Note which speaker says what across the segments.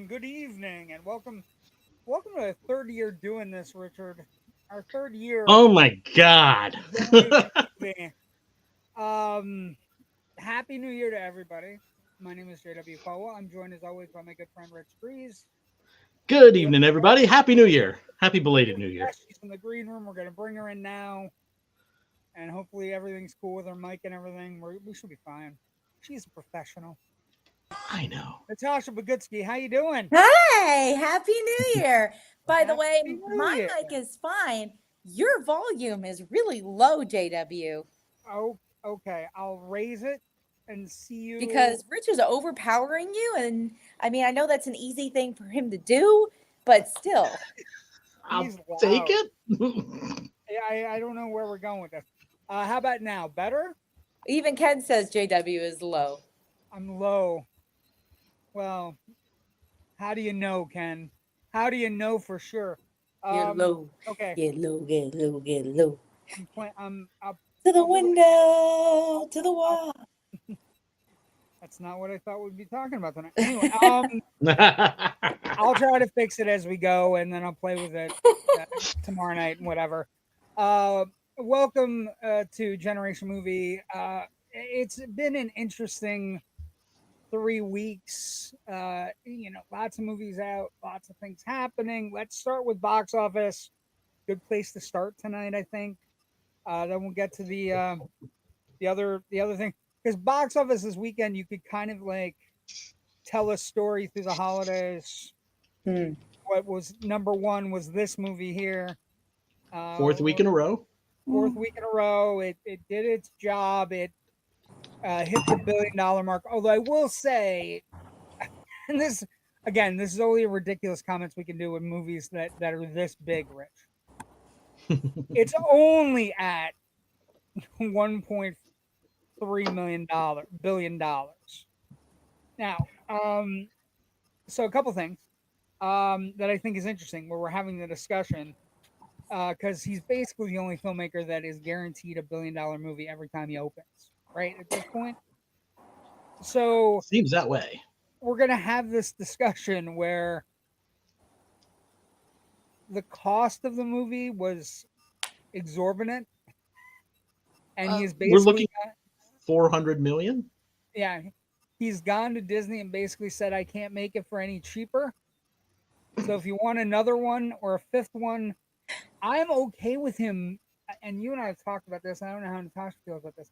Speaker 1: good evening, and welcome to the third year doing this, Richard. Our third year
Speaker 2: Oh my God.
Speaker 1: generating movie. Um, Happy New Year to everybody. My name is JW Colwell. I'm joined as always by my good friend Rich Drees.
Speaker 2: Good
Speaker 1: We have
Speaker 2: evening, everybody. Happy New Year. Happy belated New Year.
Speaker 1: She's in the green room. We're gonna bring her in now, and hopefully everything's cool with her mic and everything. We should be fine. She's a professional.
Speaker 2: I know.
Speaker 1: Natasha Bogutzki, how you doing?
Speaker 3: Hi, Happy New Year. By the
Speaker 1: Happy
Speaker 3: way,
Speaker 1: New
Speaker 3: my
Speaker 1: Year.
Speaker 3: mic is fine. Your volume is really low, JW,
Speaker 1: Oh, okay. I'll raise it and see you.
Speaker 3: because Rich is overpowering you. And I mean, I know that's an easy thing for him to do, but still.
Speaker 2: I'll
Speaker 1: He's
Speaker 2: take
Speaker 1: loud.
Speaker 2: it.
Speaker 1: Yeah, I don't know where we're going with this. How about now? Better?
Speaker 3: Even Ken says JW is low.
Speaker 1: I'm low. Well, how do you know, Ken? How do you know for sure?
Speaker 3: Get
Speaker 1: Um,
Speaker 3: low,
Speaker 1: okay.
Speaker 3: get low, get low, get low.
Speaker 1: I'm playing.
Speaker 3: To the
Speaker 1: I'll do it.
Speaker 3: window, to the
Speaker 1: I'll,
Speaker 3: wall.
Speaker 1: that's not what I thought we'd be talking about tonight. Anyway, I'll try to fix it as we go, and then I'll play with it tomorrow night and whatever. Welcome to Generation Movie. It's been an interesting 3 weeks. Lots of movies out, lots of things happening. Let's start with box office. Good place to start tonight, I think. Then we'll get to the other thing, because box office this weekend you could kind of like tell a story through the holidays.
Speaker 3: Hmm.
Speaker 1: What was number one was this movie here.
Speaker 2: Fourth week in a row.
Speaker 1: Fourth week in a row. It did its job. It hit the $1 billion mark. Although I will say, and this is only a ridiculous comments we can do with movies that are this big, Rich. It's only at $1.3 billion. Now, so a couple things that I think is interesting where we're having the discussion, because he's basically the only filmmaker that is guaranteed $1 billion movie every time he opens, right? At this point. So
Speaker 2: Seems that way.
Speaker 1: we're gonna have this discussion where the cost of the movie was exorbitant, and he is
Speaker 2: We're
Speaker 1: basically
Speaker 2: looking 400 million.
Speaker 1: yeah, he's gone to Disney and basically said, I can't make it for any cheaper. So if you want another one or a fifth one, I'm okay with him. And you and I have talked about this. I don't know how Natasha feels about this.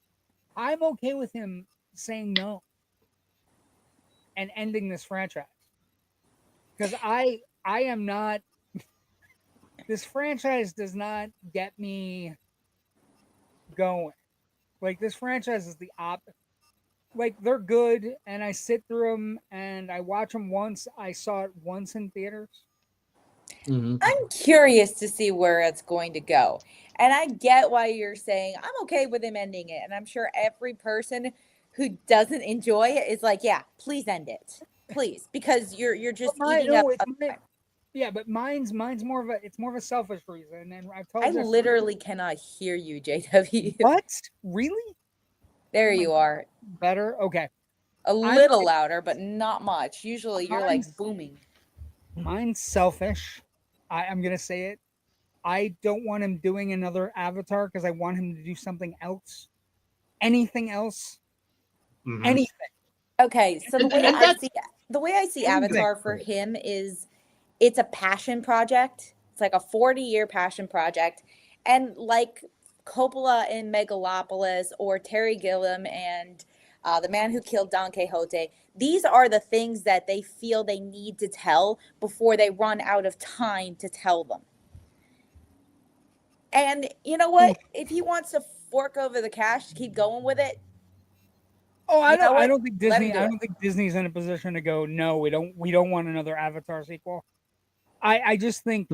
Speaker 1: I'm okay with him saying no and ending this franchise, because I am not. This franchise does not get me going. Like, this franchise is the opposite. Like, they're good, and I sit through them and I watch them once. I saw it once in theaters.
Speaker 2: Mm-hmm.
Speaker 3: I'm curious to see where it's going to go. And I get why you're saying I'm okay with him ending it. And I'm sure every person who doesn't enjoy it is like, yeah, please end it. Please. Because you're
Speaker 1: But
Speaker 3: just eating up time.
Speaker 1: yeah, but mine's more of a selfish reason. And I've
Speaker 3: I
Speaker 1: told this.
Speaker 3: literally cannot hear you, JW.
Speaker 1: What? Really?
Speaker 3: There
Speaker 1: Oh my
Speaker 3: you
Speaker 1: god.
Speaker 3: are.
Speaker 1: Better? Okay.
Speaker 3: A
Speaker 1: I'm
Speaker 3: little louder, but not much. Usually you're like
Speaker 1: mine's
Speaker 3: booming.
Speaker 1: mine's selfish. I'm gonna say it. I don't want him doing another Avatar because I want him to do something else. Anything else.
Speaker 2: Mm-hmm.
Speaker 1: Anything.
Speaker 3: Okay, so
Speaker 2: And that's
Speaker 3: the way I see
Speaker 1: Anything.
Speaker 3: Avatar for him is it's a passion project. It's like a 40-year passion project. And like Coppola in Megalopolis or Terry Gilliam and The Man Who Killed Don Quixote, these are the things that they feel they need to tell before they run out of time to tell them. And you know
Speaker 1: Oh,
Speaker 3: what? If he wants to fork over the cash to keep going with it,
Speaker 1: oh,
Speaker 3: you know
Speaker 1: I
Speaker 3: what?
Speaker 1: don't think
Speaker 3: Let him
Speaker 1: Disney.
Speaker 3: do
Speaker 1: I
Speaker 3: it.
Speaker 1: don't think Disney's in a position to go. No, we don't want another Avatar sequel. I just think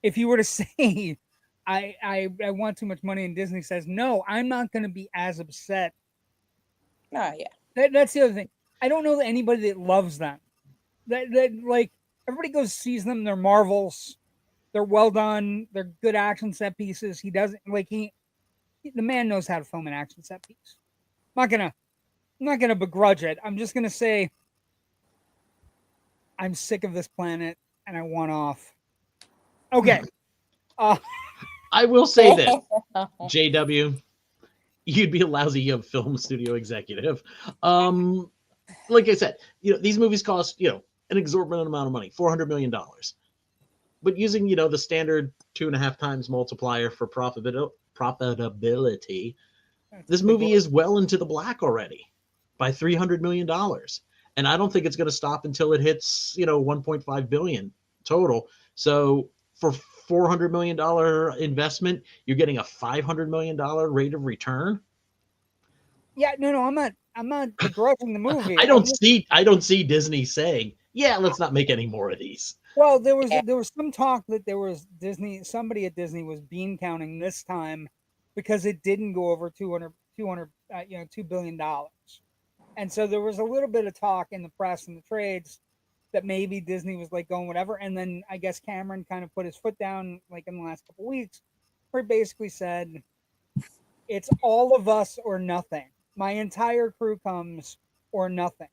Speaker 1: if you were to say, I want too much money, and Disney says no, I'm not going to be as upset.
Speaker 3: Oh, yeah.
Speaker 1: That's the other thing. I don't know anybody that loves them. That like everybody goes sees them. They're marvels. They're well done. They're good action set pieces. He doesn't like the man knows how to film an action set piece. I'm not gonna begrudge it. I'm just gonna say I'm sick of this planet and I want off. Okay.
Speaker 2: I will say this, JW, you'd be a lousy film studio executive. Like I said, these movies cost, an exorbitant amount of money, $400 million. But using, the standard 2.5 times multiplier for profitability, this movie is well into the black already by $300 million. And I don't think it's going to stop until it hits, 1.5 billion total. So for $400 million investment, you're getting a $500 million rate of return.
Speaker 1: Yeah, no, I'm not begrudging the movie.
Speaker 2: I don't see Disney saying, yeah, let's not make any more of these.
Speaker 1: Well, there was some talk that somebody at Disney was bean counting this time because it didn't go over 200 $2 billion. And so there was a little bit of talk in the press and the trades that maybe Disney was like going whatever. And then I guess Cameron kind of put his foot down like in the last couple of weeks, where he basically said, it's all of us or nothing. My entire crew comes or nothing,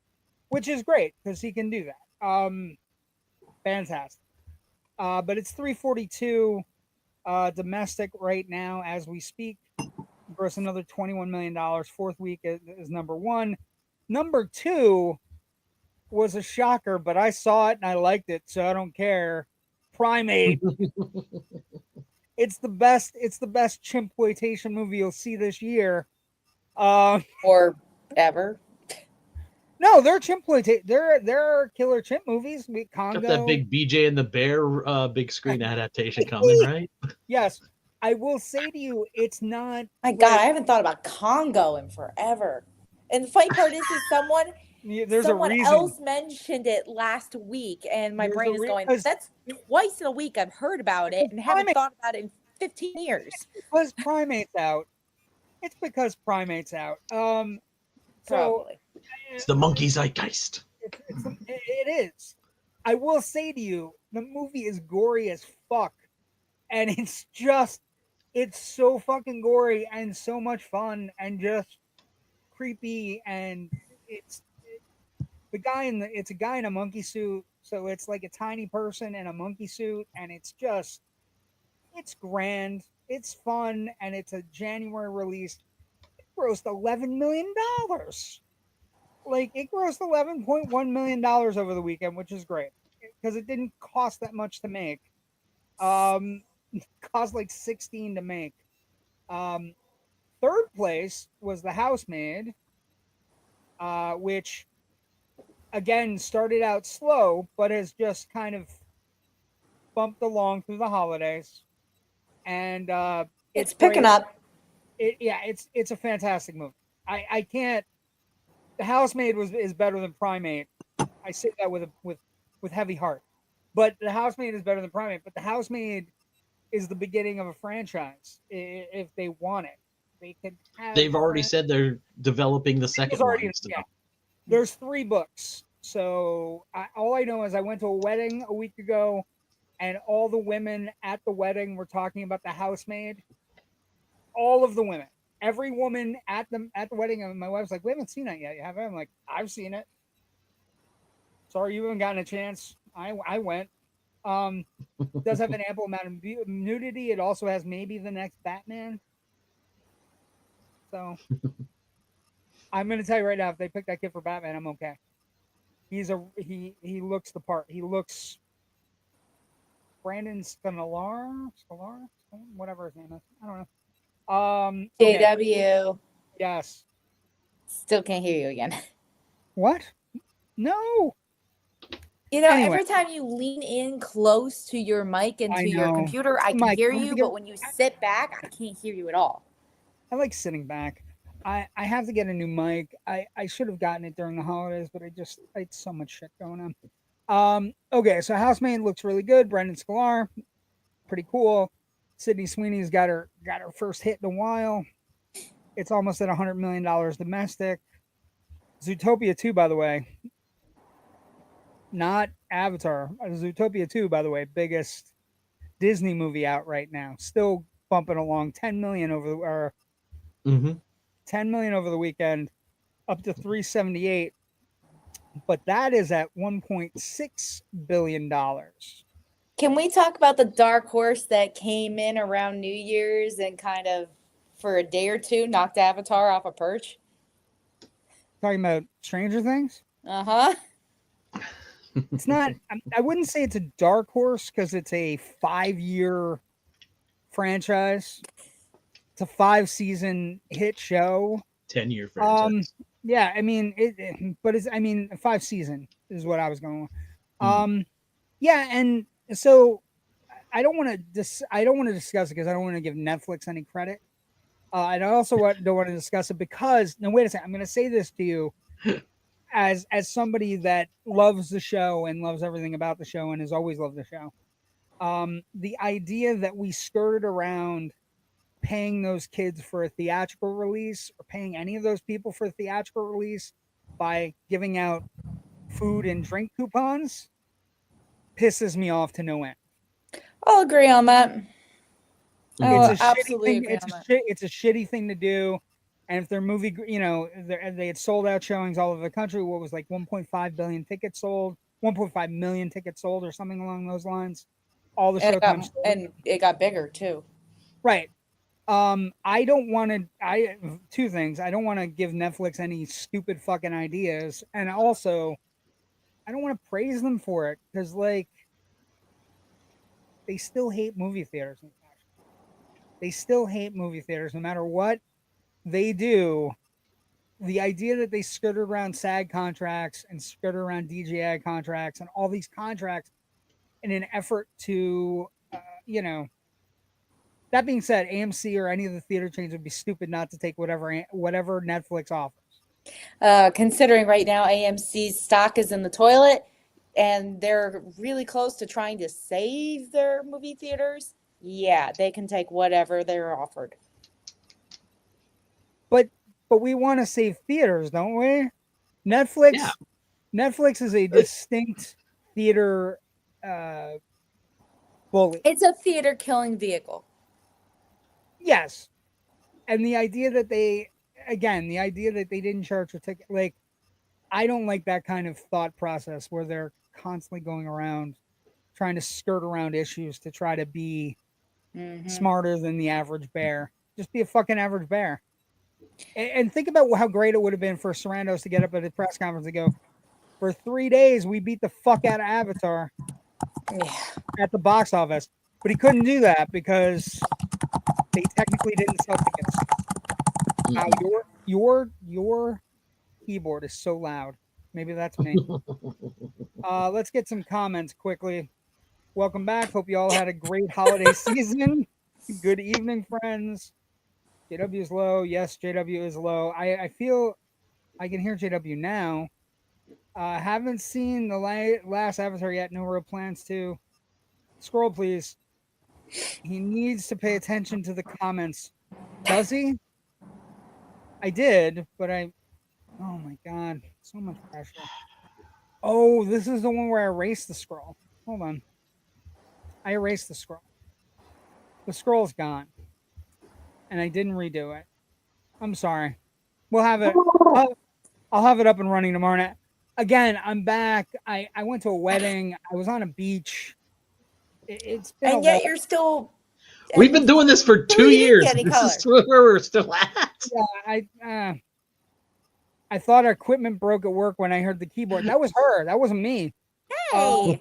Speaker 1: which is great because he can do that. Fantastic. But it's 342 domestic right now as we speak. Gross another $21 million. Fourth week is number one. Number two was a shocker, but I saw it and I liked it, so I don't care. Primate. It's the best chimploitation movie you'll see this year.
Speaker 3: Or ever.
Speaker 1: No, they're chimploitation. There are killer chimp movies. Congo.
Speaker 2: Got that big BJ and the Bear big screen adaptation coming, right?
Speaker 1: Yes. I will say to you, it's not.
Speaker 3: My God, I haven't thought about Congo in forever. And the funny part is someone else mentioned it last week, and my brain is going, that's twice in a week I've heard about it and haven't thought about it in 15 years.
Speaker 1: Because Primate's out. It's because Primate's out.
Speaker 3: Probably.
Speaker 2: It's the monkey zeitgeist.
Speaker 1: It is. I will say to you, the movie is gory as fuck. And it's so fucking gory and so much fun and just creepy, and it's a guy in a monkey suit, so it's like a tiny person in a monkey suit, and it's grand, it's fun, and it's a January release. It grossed $11 million. Like, it grossed $11.1 million over the weekend, which is great because it didn't cost that much to make. It cost like 16 to make. Third place was The Housemaid, which again started out slow, but has just kind of bumped along through the holidays, and
Speaker 3: it's picking up.
Speaker 1: It's a fantastic movie. I can't. The Housemaid is better than Primate. I say that with heavy heart, but The Housemaid is better than Primate. But The Housemaid is the beginning of a franchise. If they want it, they could have.
Speaker 2: They've already said they're developing the second one.
Speaker 1: Yeah. There's 3 books. So all I know is I went to a wedding a week ago, and all the women at the wedding were talking about The Housemaid. All of the women, every woman at the wedding, and my wife's like, "We haven't seen that yet, have I?" I'm like, "I've seen it. Sorry, you haven't gotten a chance." I went. It does have an ample amount of nudity. It also has maybe the next Batman. So I'm going to tell you right now, if they pick that kid for Batman, I'm okay. He looks the part. He looks Brandon Scalar, whatever his name is. I don't know.
Speaker 3: JW.
Speaker 1: Okay. Yes.
Speaker 3: Still can't hear you again.
Speaker 1: What? No.
Speaker 3: Anyway. Every time you lean in close to your mic and to your computer, I can hear you, but when you sit back, I can't hear you at all.
Speaker 1: I like sitting back. I have to get a new mic. I should have gotten it during the holidays, but I had so much shit going on. Okay, so Housemaid looks really good. Brendan Sklar, pretty cool. Sydney Sweeney's got her first hit in a while. It's almost at $100 million domestic. Zootopia 2, by the way. Not Avatar. Zootopia 2, by the way, biggest Disney movie out right now. Still bumping along. 10 million over the 10 million over the weekend, up to 378. but that is at $1.6 billion.
Speaker 3: Can we talk about the dark horse that came in around New Year's and kind of, for a day or two, knocked Avatar off a perch?
Speaker 1: Talking about Stranger Things?
Speaker 3: Uh-huh.
Speaker 1: It's not, I wouldn't say it's a dark horse because it's a 5-year franchise. It's a 5-season hit show.
Speaker 2: 10-year franchise.
Speaker 1: Yeah, I mean, but it's, I mean, 5 season is what I was going with. Yeah, and so I don't want to I don't want to discuss it because I don't want to give Netflix any credit. And I also don't want to discuss it because, no, wait a second. I'm going to say this to you as somebody that loves the show and loves everything about the show and has always loved the show. The idea that we skirted around paying those kids for a theatrical release or paying any of those people for a theatrical release by giving out food and drink coupons pisses me off to no end.
Speaker 3: I'll agree on that.
Speaker 1: It's a
Speaker 3: absolutely
Speaker 1: shitty thing. It's a shitty thing to do. And if their movie, you know, they had sold out showings all over the country, what was like 1.5 billion tickets sold, 1.5 million tickets sold, or something along those lines. All the showtimes,
Speaker 3: and it got bigger too.
Speaker 1: Right. I don't want to. Two things. I don't want to give Netflix any stupid fucking ideas, and also, I don't want to praise them for it because, like, they still hate movie theaters. They still hate movie theaters, no matter what they do. The idea that they skirted around SAG contracts and skirted around DJI contracts and all these contracts in an effort to, you know. That being said, AMC or any of the theater chains would be stupid not to take whatever Netflix offers.
Speaker 3: Considering right now AMC's stock is in the toilet and they're really close to trying to save their movie theaters, yeah, they can take whatever they're offered.
Speaker 1: But we want to save theaters, don't we? Netflix is a distinct theater bully.
Speaker 3: It's a theater killing vehicle.
Speaker 1: Yes. And the idea that they didn't charge a ticket, like, I don't like that kind of thought process where they're constantly going around trying to skirt around issues to try to be smarter than the average bear. Just be a fucking average bear. And think about how great it would have been for Sarandos to get up at a press conference and go, for 3 days, we beat the fuck out of Avatar at the box office. But he couldn't do that because they technically didn't sell tickets. Your keyboard is so loud. Maybe that's me. Let's get some comments quickly. Welcome back. Hope you all had a great holiday season. Good evening, friends. JW is low. Yes, JW is low. I feel I can hear JW now. Haven't seen the last Avatar yet. No real plans to. Scroll, please. He needs to pay attention to the comments. Does he? I did, but oh my God, so much pressure. Oh, this is the one where I erased the scroll. Hold on. I erased the scroll. The scroll's gone. And I didn't redo it. I'm sorry. We'll have it. I'll have it up and running tomorrow night. Again, I'm back. I went to a wedding. I was on a beach. It's been
Speaker 3: and yet you're still.
Speaker 2: We've been doing this for 2 years. This is where we're still at.
Speaker 1: Yeah, I thought our equipment broke at work when I heard the keyboard. That was her. That wasn't me.
Speaker 3: Hey.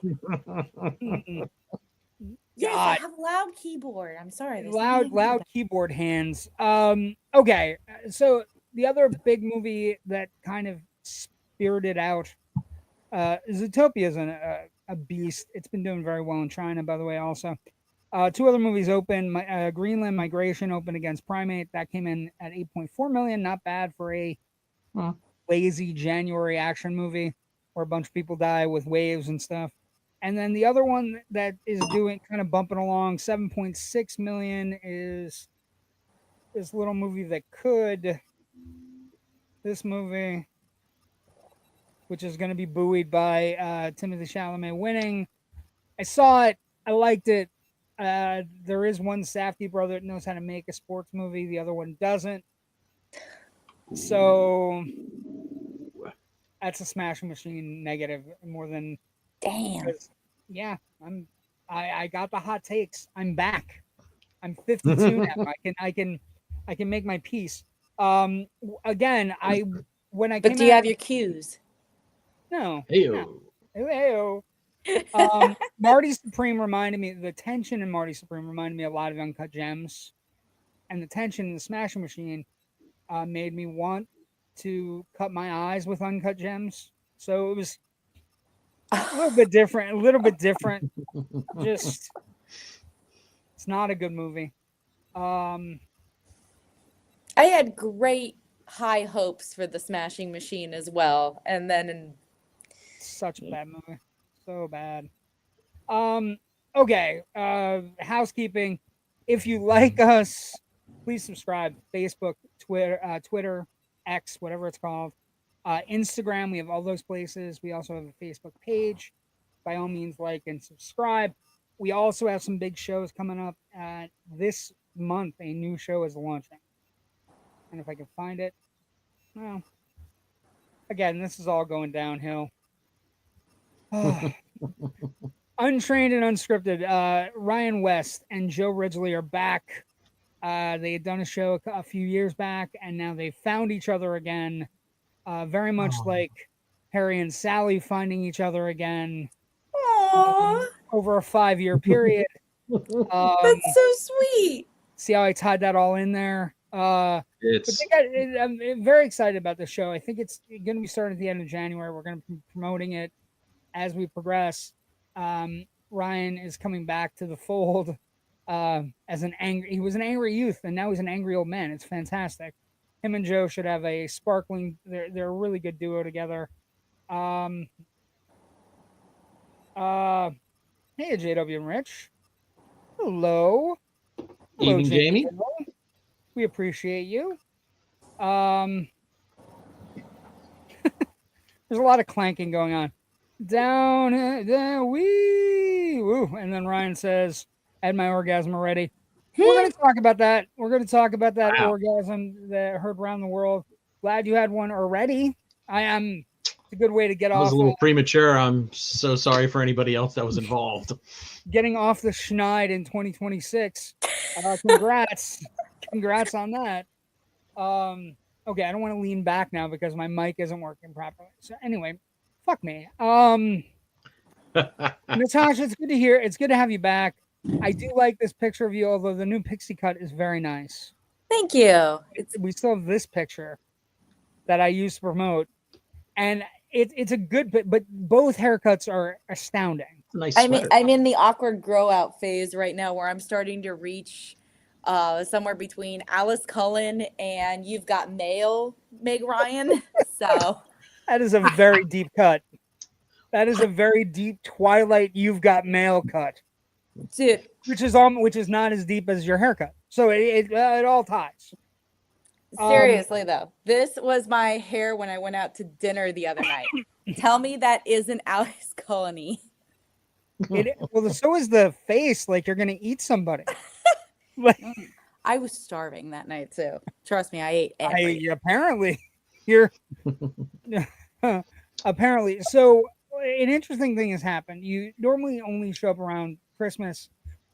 Speaker 3: Yes, I have a loud keyboard. I'm sorry.
Speaker 1: Loud keyboard hands. Okay. So the other big movie that kind of spirited out Zootopia is a beast. It's been doing very well in China, by the way, also. 2 other movies open. Greenland Migration opened against Primate. That came in at 8.4 million. Not bad for a lazy January action movie where a bunch of people die with waves and stuff. And then the other one that is doing kind of bumping along, 7.6 million, is this little movie this movie, which is going to be buoyed by Timothée Chalamet winning. I saw it. I liked it. There is one Safdie brother that knows how to make a sports movie. The other one doesn't. So That's a Smashing Machine negative more than.
Speaker 3: Damn.
Speaker 1: Yeah, I got the hot takes. I'm back. I'm 52 now. I can make my peace. Again, when I
Speaker 3: But
Speaker 1: came
Speaker 3: do you
Speaker 1: out,
Speaker 3: have your cues?
Speaker 1: no,
Speaker 2: Heyo.
Speaker 1: no. Marty Supreme reminded me. The tension in Marty Supreme reminded me a lot of Uncut Gems, and the tension in the Smashing Machine made me want to cut my eyes with Uncut Gems. So it was a little bit different. A little bit different. Just, it's not a good movie.
Speaker 3: I had great high hopes for the Smashing Machine as well, and then
Speaker 1: Such a bad movie. So bad. Okay. Housekeeping. If you like us, please subscribe. Facebook, Twitter, X, whatever it's called. Instagram, we have all those places. We also have a Facebook page. By all means, like and subscribe. We also have some big shows coming up. This month, a new show is launching. And if I can find it, well, again, this is all going downhill. Untrained and unscripted. Ryan West and Joe Ridgely are back. They had done a show a few years back, and now they found each other again. Very much like Harry and Sally finding each other again over a 5-year period.
Speaker 3: that's so sweet.
Speaker 1: See how I tied that all in there? I'm very excited about the show. I think it's going to be starting at the end of January. We're going to be promoting it as we progress. Ryan is coming back to the fold as he was an angry youth, and now he's an angry old man. It's fantastic. Him and Joe should have a sparkling. They're a really good duo together. Hey, JW and Rich. Hello. Hello,
Speaker 2: Evening, Jamie.
Speaker 1: We appreciate you. There's a lot of clanking going on. Down, wee, woo. And then Ryan says, I had my orgasm already. We're going to talk about that. We're going to talk about that orgasm that heard around the world. Glad you had one already. It's a good way to get off.
Speaker 2: I was a little premature. I'm so sorry for anybody else that was involved.
Speaker 1: Getting off the schneid in 2026. Congrats. Congrats on that. Okay, I don't want to lean back now because my mic isn't working properly. So anyway, fuck me. Natasha, it's good to hear. It's good to have you back. I do like this picture of you, although the new pixie cut is very nice.
Speaker 3: Thank you.
Speaker 1: We still have this picture that I used to promote, and it's a good bit, but both haircuts are astounding.
Speaker 2: Nice
Speaker 3: I'm in the awkward grow out phase right now where I'm starting to reach somewhere between Alice Cullen and You've Got Mail, Meg Ryan. So
Speaker 1: that is a very deep cut. That is a very deep Twilight You've Got Mail cut.
Speaker 3: Dude,
Speaker 1: which is not as deep as your haircut, so it all ties.
Speaker 3: Seriously though, this was my hair when I went out to dinner the other night. Tell me that isn't Alice Cullen-y.
Speaker 1: Well, so is the face. Like you're gonna eat somebody.
Speaker 3: I was starving that night too. Trust me, I ate everything.
Speaker 1: Apparently, you're apparently. So an interesting thing has happened. You normally only show up around Christmas.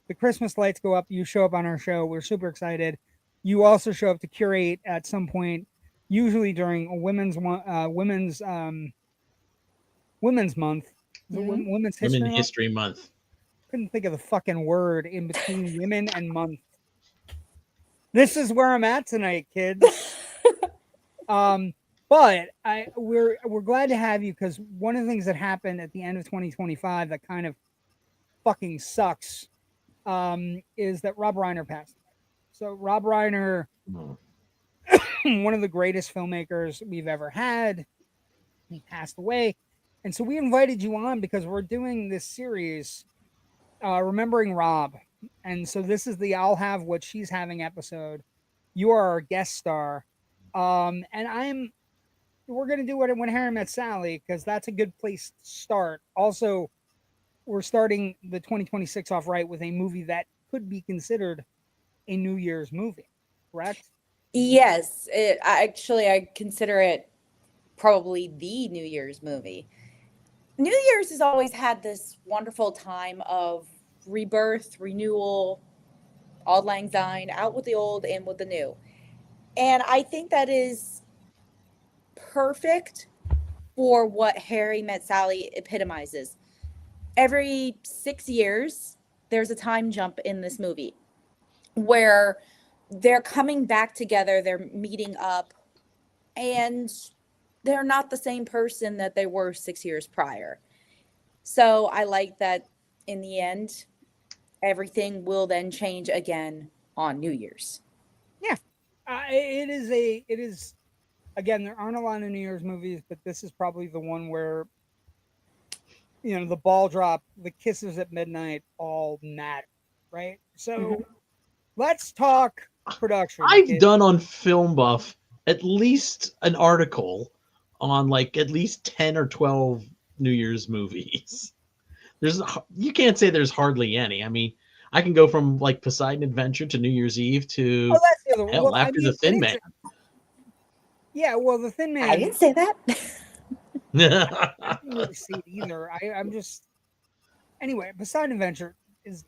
Speaker 1: The Christmas lights go up. You show up on our show. We're super excited. You also show up to curate at some point, usually during a women's month, Women's History Month. Couldn't think of the fucking word in between women and month. This is where I'm at tonight, kids. But we're glad to have you because one of the things that happened at the end of 2025 that kind of fucking sucks is that Rob Reiner passed away. So Rob Reiner, one of the greatest filmmakers we've ever had, he passed away. And so we invited you on because we're doing this series, Remembering Rob. And so this is the I'll Have What She's Having episode. You are our guest star. And we're going to do it when Harry Met Sally because that's a good place to start. Also, we're starting the 2026 off right with a movie that could be considered a New Year's movie, correct?
Speaker 3: Yes, I consider it probably the New Year's movie. New Year's has always had this wonderful time of rebirth, renewal, auld lang syne, out with the old, in with the new. And I think that is perfect for what Harry Met Sally epitomizes. Every 6 years, there's a time jump in this movie where they're coming back together, they're meeting up, and they're not the same person that they were 6 years prior. So I like that in the end, everything will then change again on New Year's.
Speaker 1: Yeah, it is. Again, there aren't a lot of New Year's movies, but this is probably the one where, you know, the ball drop, the kisses at midnight all matter, right? So let's talk production.
Speaker 2: I've done on Filmbuff at least an article on like at least 10 or 12 New Year's movies. You can't say there's hardly any. I mean, I can go from like Poseidon Adventure to New Year's Eve to
Speaker 1: that's the other
Speaker 2: hell,
Speaker 1: one. Well,
Speaker 2: after the Thin Man.
Speaker 1: Yeah, well, the Thin Man.
Speaker 3: I didn't say that.
Speaker 1: I didn't really see it either. I'm just anyway. Poseidon Adventure is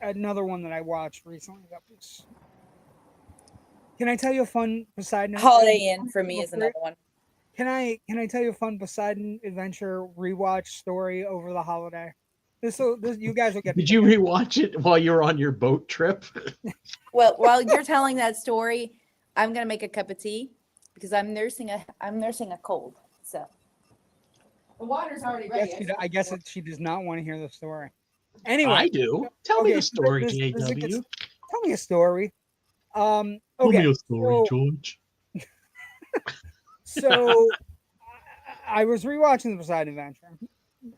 Speaker 1: another one that I watched recently. That was. Can I tell you a fun Poseidon?
Speaker 3: Holiday Inn for me is another one.
Speaker 1: Can I tell you a fun Poseidon Adventure rewatch story over the holiday? This you guys will get.
Speaker 2: Did you rewatch it while you were on your boat trip?
Speaker 3: Well, while you're telling that story, I'm gonna make a cup of tea because I'm nursing a cold. So the water's already ready.
Speaker 1: I guess she does not want to hear the story. Anyway,
Speaker 2: I do. Tell me the story, JW.
Speaker 1: Tell me a story. Okay,
Speaker 2: Tell me a story, George.
Speaker 1: So I was rewatching the Poseidon Adventure,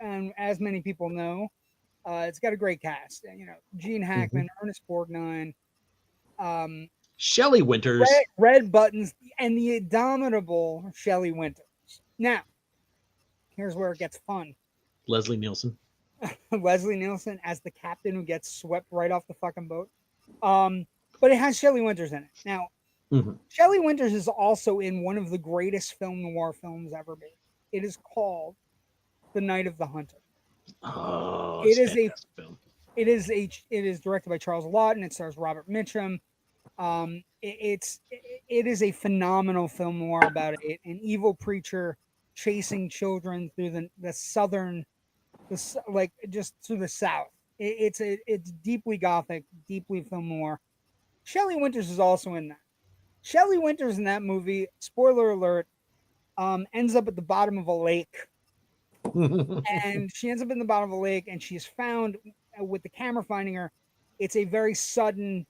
Speaker 1: and as many people know, it's got a great cast. You know, Gene Hackman, Ernest Borgnine,
Speaker 2: Shelley Winters,
Speaker 1: Red Buttons, and the indomitable Shelley Winters. Now, here's where it gets fun.
Speaker 2: Leslie Nielsen.
Speaker 1: Leslie Nielsen as the captain who gets swept right off the fucking boat. But it has Shelley Winters in it. Now, Shelley Winters is also in one of the greatest film noir films ever made. It is called The Night of the Hunter.
Speaker 2: Oh,
Speaker 1: it is directed by Charles Lawton. It stars Robert Mitchum. It is a phenomenal film noir about an evil preacher chasing children through the southern, just through the South. It's deeply gothic, deeply film noir. Shelley Winters is also in that. Shelley Winters in that movie, spoiler alert, ends up at the bottom of a lake. And she ends up in the bottom of a lake, and she's found with the camera finding her. It's a very sudden.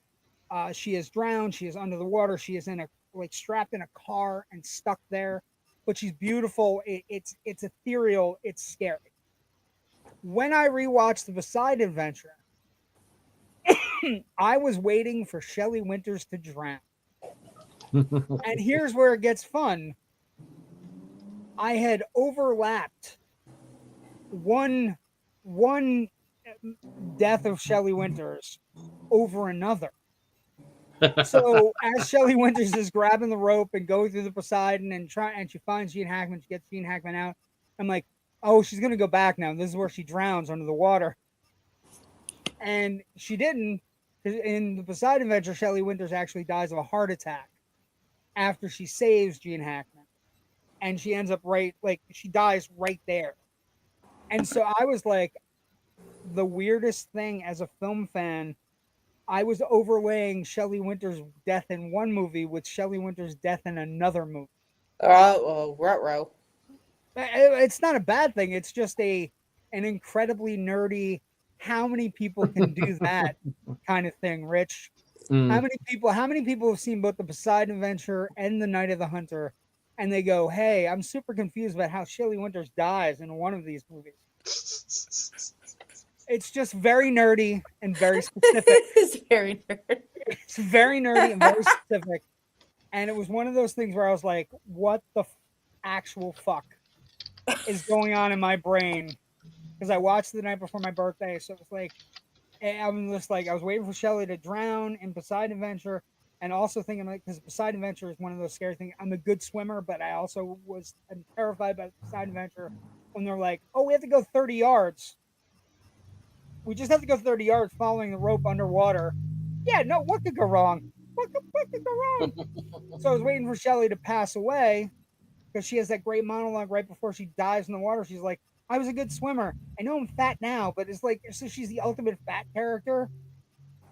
Speaker 1: She is drowned. She is under the water. She is strapped in a car and stuck there. But she's beautiful. It's ethereal. It's scary. When I rewatched the Poseidon Adventure, I was waiting for Shelley Winters to drown. And here's where it gets fun. I had overlapped one death of Shelley Winters over another. So as Shelley Winters is grabbing the rope and going through the Poseidon and she finds Gene Hackman, she gets Gene Hackman out. I'm like, oh, she's gonna go back now. This is where she drowns under the water. And she didn't. In the Poseidon Adventure, Shelley Winters actually dies of a heart attack after she saves Gene Hackman. And she ends up she dies right there. And so I was like, the weirdest thing as a film fan, I was overlaying Shelley Winters' death in one movie with Shelley Winters' death in another movie.
Speaker 3: Ruh-roh.
Speaker 1: It's not a bad thing. It's just an incredibly nerdy, how many people can do that kind of thing, Rich? How many people have seen both the Poseidon Adventure and The Night of the Hunter, and they go, hey, I'm super confused about how Shelley Winters dies in one of these movies. It's just very nerdy and very specific.
Speaker 3: It's very nerdy.
Speaker 1: It's very nerdy and very specific. And it was one of those things where I was like, what the actual fuck is going on in my brain? Because I watched it the night before my birthday. So it was like, I was waiting for Shelley to drown in Poseidon Adventure. and also thinking like because Poseidon Adventure is one of those scary things. I'm a good swimmer, but I'm terrified by Poseidon Adventure when they're like, "Oh, we have to go 30 yards. We just have to go 30 yards following the rope underwater." Yeah, no, what could go wrong? What could go wrong? So I was waiting for Shelly to pass away because she has that great monologue right before she dives in the water. She's like, "I was a good swimmer. I know I'm fat now, but it's like so she's the ultimate fat character."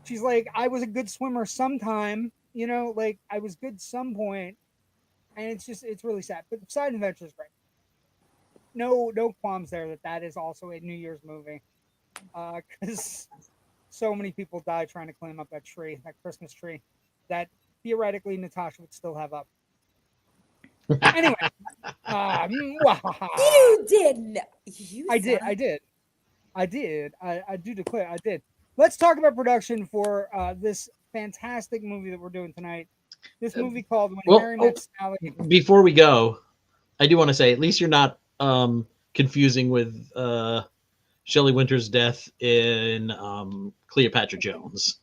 Speaker 1: She's like, "I was a good swimmer sometime, like I was good some point," and it's really sad. But Side Adventure is great. No qualms there that is also a New Year's movie, because so many people died trying to climb up that Christmas tree, that theoretically Natasha would still have up. Anyway,
Speaker 3: You didn't.
Speaker 1: I did. I do declare I did. Let's talk about production for this fantastic movie that we're doing tonight. This movie called When Harry Met Sally.
Speaker 2: Before we go, I do want to say at least you're not confusing with Shelley Winter's death in Cleopatra Jones.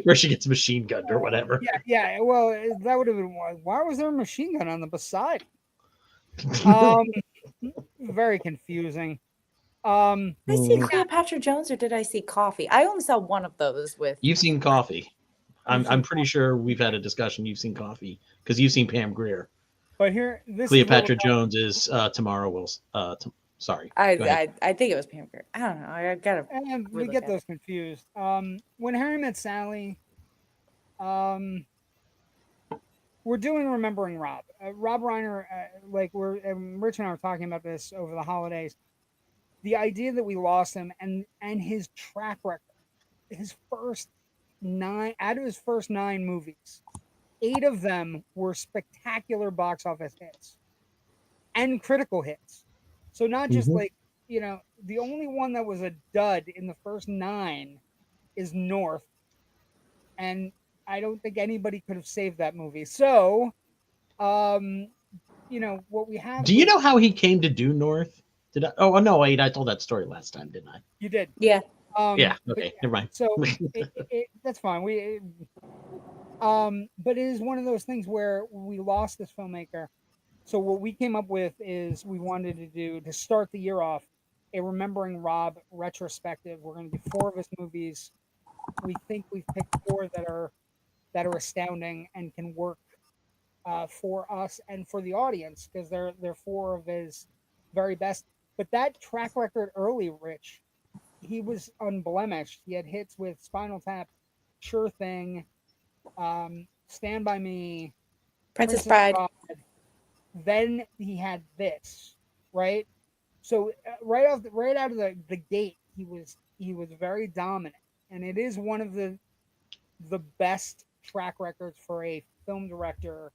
Speaker 2: Where she gets machine gunned or whatever.
Speaker 1: Yeah. Well, that would have been why was there a machine gun on the beside? Very confusing.
Speaker 3: Did I see Cleopatra Jones or did I see Coffee? I only saw one of those with.
Speaker 2: You've seen Coffee. I'm pretty sure we've had a discussion. You've seen Coffee because you've seen Pam Grier.
Speaker 1: But here, this
Speaker 2: Cleopatra Jones is Tamara Wilson. Sorry.
Speaker 3: I think it was Pam Grier. I don't know. I gotta.
Speaker 1: And we get those confused. When Harry Met Sally, we're doing Remembering Rob. Rob Reiner, Rich and I were talking about this over the holidays. The idea that we lost him and his track record, his first 9 out of his first 9 movies, 8 of them were spectacular box office hits and critical hits. So not just the only one that was a dud in the first 9 is North, and I don't think anybody could have saved that movie. So, what we have.
Speaker 2: Do you know how he came to do North? Did I? Oh no, wait, I told that story last time, didn't I?
Speaker 1: You did.
Speaker 3: Yeah.
Speaker 2: Yeah. Okay. Never mind.
Speaker 1: So that's fine. But it is one of those things where we lost this filmmaker. So what we came up with is we wanted to do to start the year off a Remembering Rob retrospective. We're going to do 4 of his movies. We think we've picked 4 that are astounding and can work for us and for the audience because they're 4 of his very best. But that track record early, Rich, he was unblemished. He had hits with Spinal Tap, Sure Thing, Stand By Me,
Speaker 3: Princess Bride.
Speaker 1: Then he had this, right? So right out of the gate, he was very dominant, and it is one of the best track records for a film director.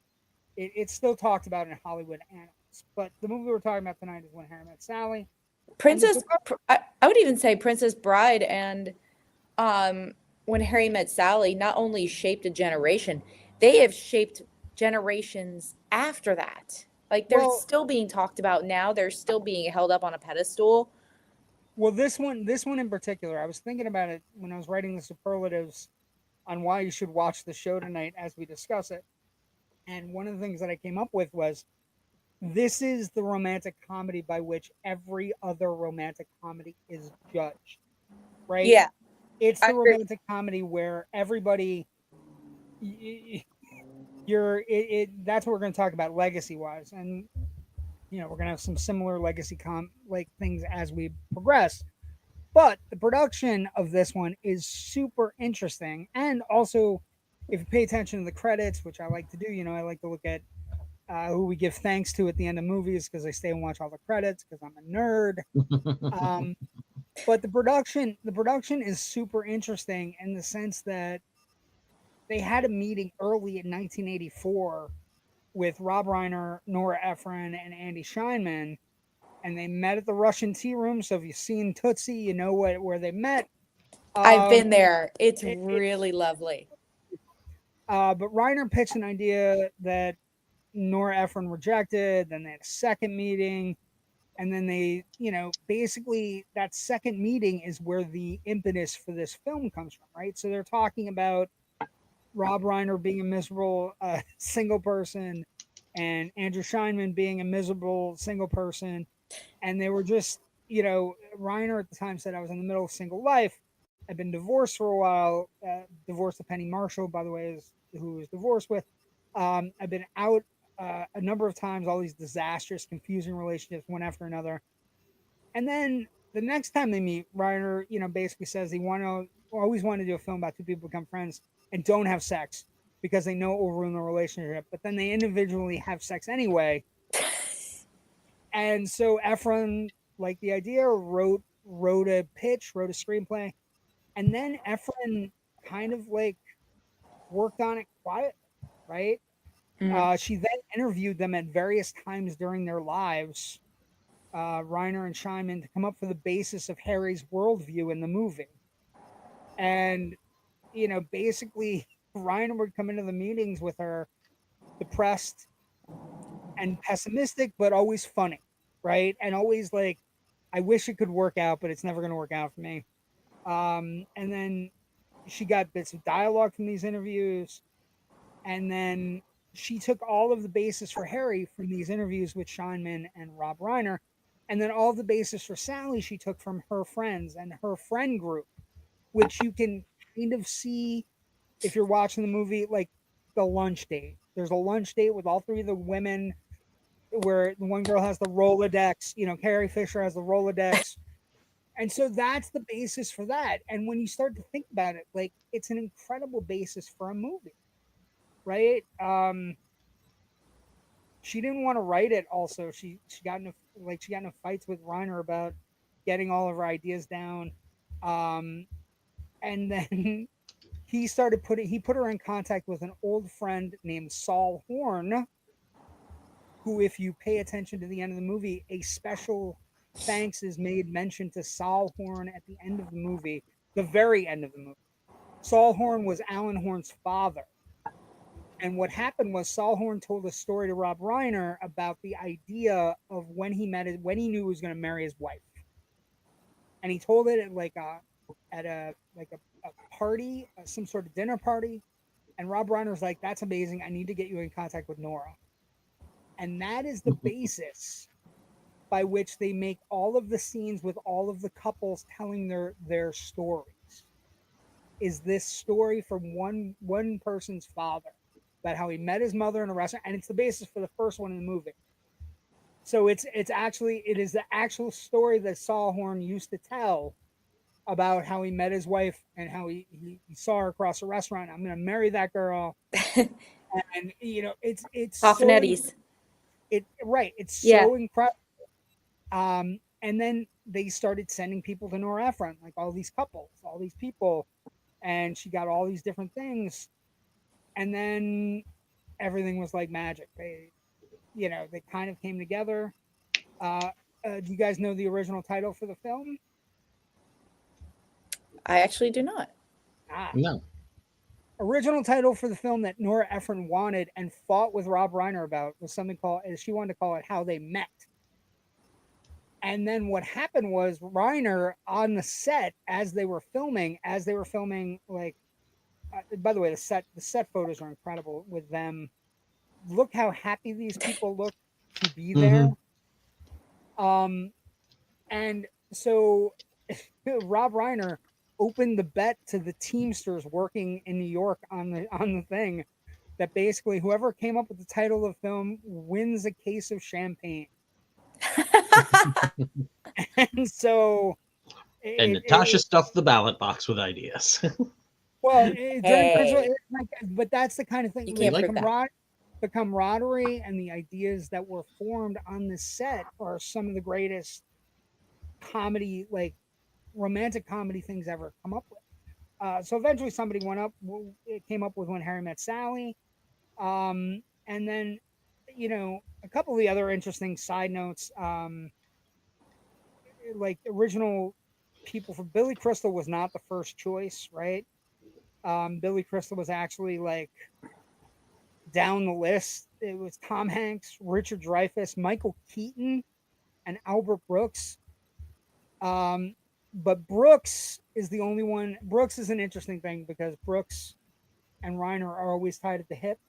Speaker 1: It's still talked about in Hollywood annals. But the movie we're talking about tonight is When Harry Met Sally.
Speaker 3: I would even say Princess Bride and When Harry Met Sally not only shaped a generation, they have shaped generations after that. Like they're still being talked about now. They're still being held up on a pedestal.
Speaker 1: Well, this one in particular, I was thinking about it when I was writing the superlatives on why you should watch the show tonight as we discuss it. And one of the things that I came up with was this is the romantic comedy by which every other romantic comedy is judged, right?
Speaker 3: Yeah.
Speaker 1: It's the romantic comedy where everybody, that's what we're going to talk about legacy-wise. And, we're going to have some similar legacy things as we progress. But the production of this one is super interesting. And also, if you pay attention to the credits, which I like to do, I like to look at who we give thanks to at the end of movies because I stay and watch all the credits because I'm a nerd. But the production is super interesting in the sense that they had a meeting early in 1984 with Rob Reiner, Nora Ephron, and Andy Scheinman, and they met at the Russian Tea Room. So if you've seen Tootsie, you know where they met.
Speaker 3: I've been there. It's really lovely.
Speaker 1: But Reiner pitched an idea that Nora Ephron rejected. Then they had a second meeting, And then they, basically that second meeting is where the impetus for this film comes from, right? So they're talking about Rob Reiner being a miserable single person and Andrew Scheinman being a miserable single person. And they were just, Reiner at the time said, I was in the middle of single life. I've been divorced for a while, divorced to Penny Marshall, by the way, is who was divorced with. I've been out a number of times, all these disastrous, confusing relationships, one after another. And then the next time they meet, Reiner, basically says he always wanted to do a film about two people become friends and don't have sex because they know it will ruin the relationship. But then they individually have sex anyway. And so Ephron liked the idea, wrote a pitch, wrote a screenplay, and then Ephron kind of like worked on it quietly, right? She then interviewed them at various times during their lives, Reiner and Scheinman, to come up with the basis of Harry's worldview in the movie. And, basically, Reiner would come into the meetings with her depressed and pessimistic, but always funny, right? And always like, I wish it could work out, but it's never going to work out for me. And then she got bits of dialogue from these interviews. And then she took all of the basis for Harry from these interviews with Scheinman and Rob Reiner. And then all the basis for Sally she took from her friends and her friend group, which you can kind of see if you're watching the movie, like the lunch date. There's a lunch date with all three of the women where the one girl has the Rolodex, Carrie Fisher has the Rolodex. And so that's the basis for that. And when you start to think about it, like it's an incredible basis for a movie, right? She didn't want to write it. Also, she got into fights with Reiner about getting all of her ideas down, and then he put her in contact with an old friend named Saul Horn, who, if you pay attention to the end of the movie, a special thanks is made mention to Saul Horn at the end of the movie, the very end of the movie. Saul Horn was Alan Horn's father. And what happened was Saul Horn told a story to Rob Reiner about the idea of when he knew he was going to marry his wife. And he told it at a party, some sort of dinner party. And Rob Reiner's like, that's amazing. I need to get you in contact with Nora. And that is the basis by which they make all of the scenes with all of the couples telling their stories. Is this story from one person's father about how he met his mother in a restaurant, and it's the basis for the first one in the movie. So it is the actual story that Saul Horn used to tell about how he met his wife and how he saw her across a restaurant. I'm going to marry that girl, and it's
Speaker 3: Off
Speaker 1: so
Speaker 3: Eddie's.
Speaker 1: It's so incredible. And then they started sending people to Nora Ephron, like all these couples, all these people, and she got all these different things. And then everything was like magic. They kind of came together. Do you guys know the original title for the film?
Speaker 3: I actually do not.
Speaker 2: No.
Speaker 1: Original title for the film that Nora Ephron wanted and fought with Rob Reiner about was something called, she wanted to call it How They Met. And then what happened was Reiner on the set as they were filming, like, by the way, the set photos are incredible with them. Look how happy these people look to be there. And so Rob Reiner opened the bet to the Teamsters working in New York on the thing that basically whoever came up with the title of the film wins a case of champagne. And so
Speaker 2: Natasha stuffed the ballot box with ideas.
Speaker 1: Well, but that's the kind of thing.
Speaker 3: You can't prove that.
Speaker 1: The camaraderie and the ideas that were formed on this set are some of the greatest comedy, like romantic comedy things ever come up with. So eventually somebody came up with When Harry Met Sally. And then, a couple of the other interesting side notes, like original people for Billy Crystal was not the first choice, right? Billy Crystal was actually like down the list. It was Tom Hanks, Richard Dreyfuss, Michael Keaton, and Albert Brooks. But Brooks is the only one. Brooks is an interesting thing because Brooks and Reiner are always tied at the hip.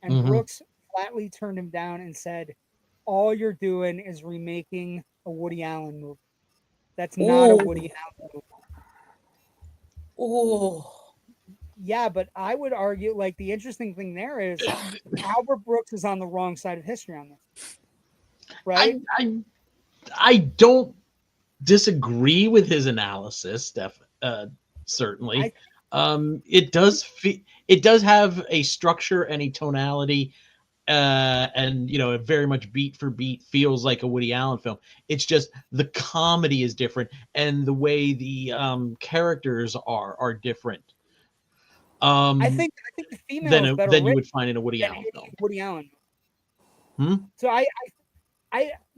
Speaker 1: And
Speaker 2: Mhm.
Speaker 1: Brooks flatly turned him down and said, all you're doing is remaking a Woody Allen movie. That's not a Woody Allen movie.
Speaker 3: Oh.
Speaker 1: Yeah, but I would argue, like, the interesting thing there is Albert Brooks is on the wrong side of history on this. Right?
Speaker 2: I don't disagree with his analysis, certainly. It does have a structure and a tonality, and it very much beat for beat feels like a Woody Allen film. It's just the comedy is different, and the way the characters are different.
Speaker 1: I think the female is better
Speaker 2: than you
Speaker 1: written
Speaker 2: would find in a Woody
Speaker 1: than
Speaker 2: Allen
Speaker 1: any
Speaker 2: film.
Speaker 1: Woody Allen
Speaker 2: Hmm?
Speaker 1: So I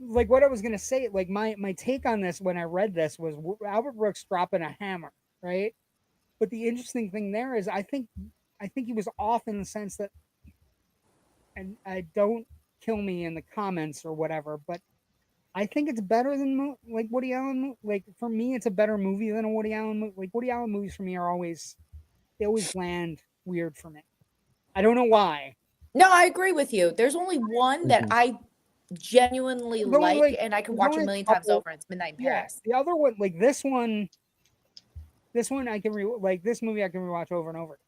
Speaker 1: like what I was gonna say. Like my take on this when I read this was Albert Brooks dropping a hammer, right? But the interesting thing there is I think he was off in the sense that, and I don't kill me in the comments or whatever, but I think it's better than like Woody Allen. Like for me, it's a better movie than a Woody Allen movie. Like Woody Allen movies for me are always land weird for me. I don't know why.
Speaker 3: No, I agree with you. There's only one that I genuinely
Speaker 1: There's only,
Speaker 3: like, and I could
Speaker 1: there's
Speaker 3: watch a
Speaker 1: only a
Speaker 3: million times
Speaker 1: couple-
Speaker 3: over. It's Midnight in
Speaker 1: Yeah,
Speaker 3: Paris.
Speaker 1: the other one, like this one I can this movie I can rewatch over and over.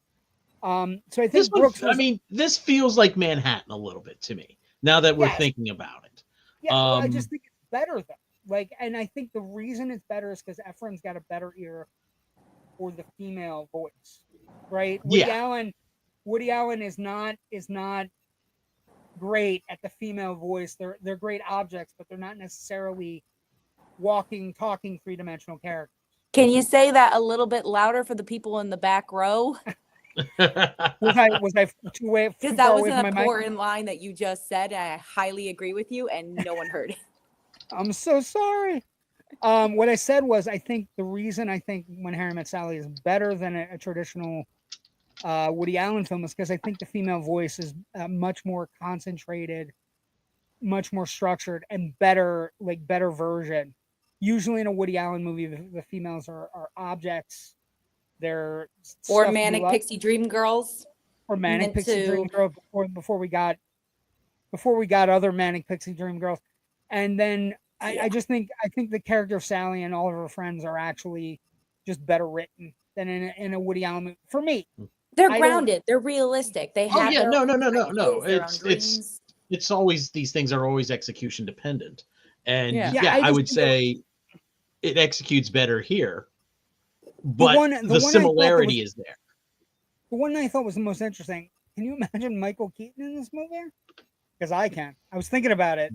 Speaker 1: So I think Brooks was,
Speaker 2: this feels like Manhattan a little bit to me now that we're thinking about it.
Speaker 1: Yeah, well, I just think it's better though. Like, and I think the reason it's better is because Ephron's got a better ear for the female voice, right? Woody Allen is not great at the female voice. They're great objects, but they're not necessarily walking, talking, three-dimensional characters.
Speaker 3: Can you say that a little bit louder for the people in the back row?
Speaker 1: was I too way?
Speaker 3: Because that was an important line that you just said. I highly agree with you, and no one heard it.
Speaker 1: I'm so sorry. What I said was I think the reason I think When Harry Met Sally is better than a traditional Woody Allen film is because I think the female voice is much more concentrated, much more structured, and better version. Usually in a Woody Allen movie, the females are objects. They're
Speaker 3: or Manic Pixie Dream Girls.
Speaker 1: Or Manic Pixie Dream Girls before we got other Manic Pixie Dream Girls. And then I just think the character of Sally and all of her friends are actually just better written than in a Woody Allen movie. For me.
Speaker 3: They're grounded. They're realistic. They have
Speaker 2: no. It's always, these things are always execution dependent. And I would say it executes better here. But the similarity is there.
Speaker 1: The one I thought was the most interesting. Can you imagine Michael Keaton in this movie? Because I can. I was thinking about it.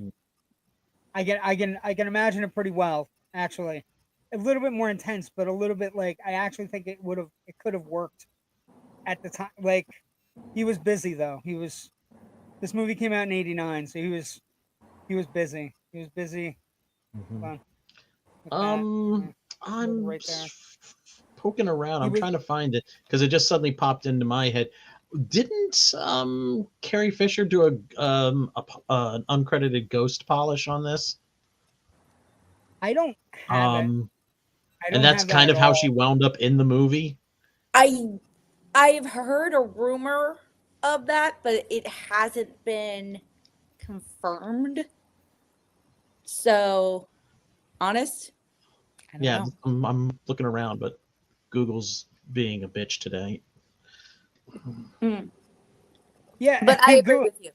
Speaker 1: I can imagine it pretty well, actually. A little bit more intense, but a little bit like I actually think it could have worked at the time. Like he was busy though. This movie came out in '89, so he was busy. He was busy.
Speaker 2: I'm right there. Poking around. I'm trying to find it because it just suddenly popped into my head. Didn't Carrie Fisher do an uncredited ghost polish on this?
Speaker 1: I don't have it.
Speaker 2: And that's kind of how she wound up in the movie.
Speaker 3: I've heard a rumor of that, but it hasn't been confirmed. So, honest? I don't know.
Speaker 2: I'm looking around, but Google's being a bitch today.
Speaker 1: Yeah,
Speaker 3: but I agree with you.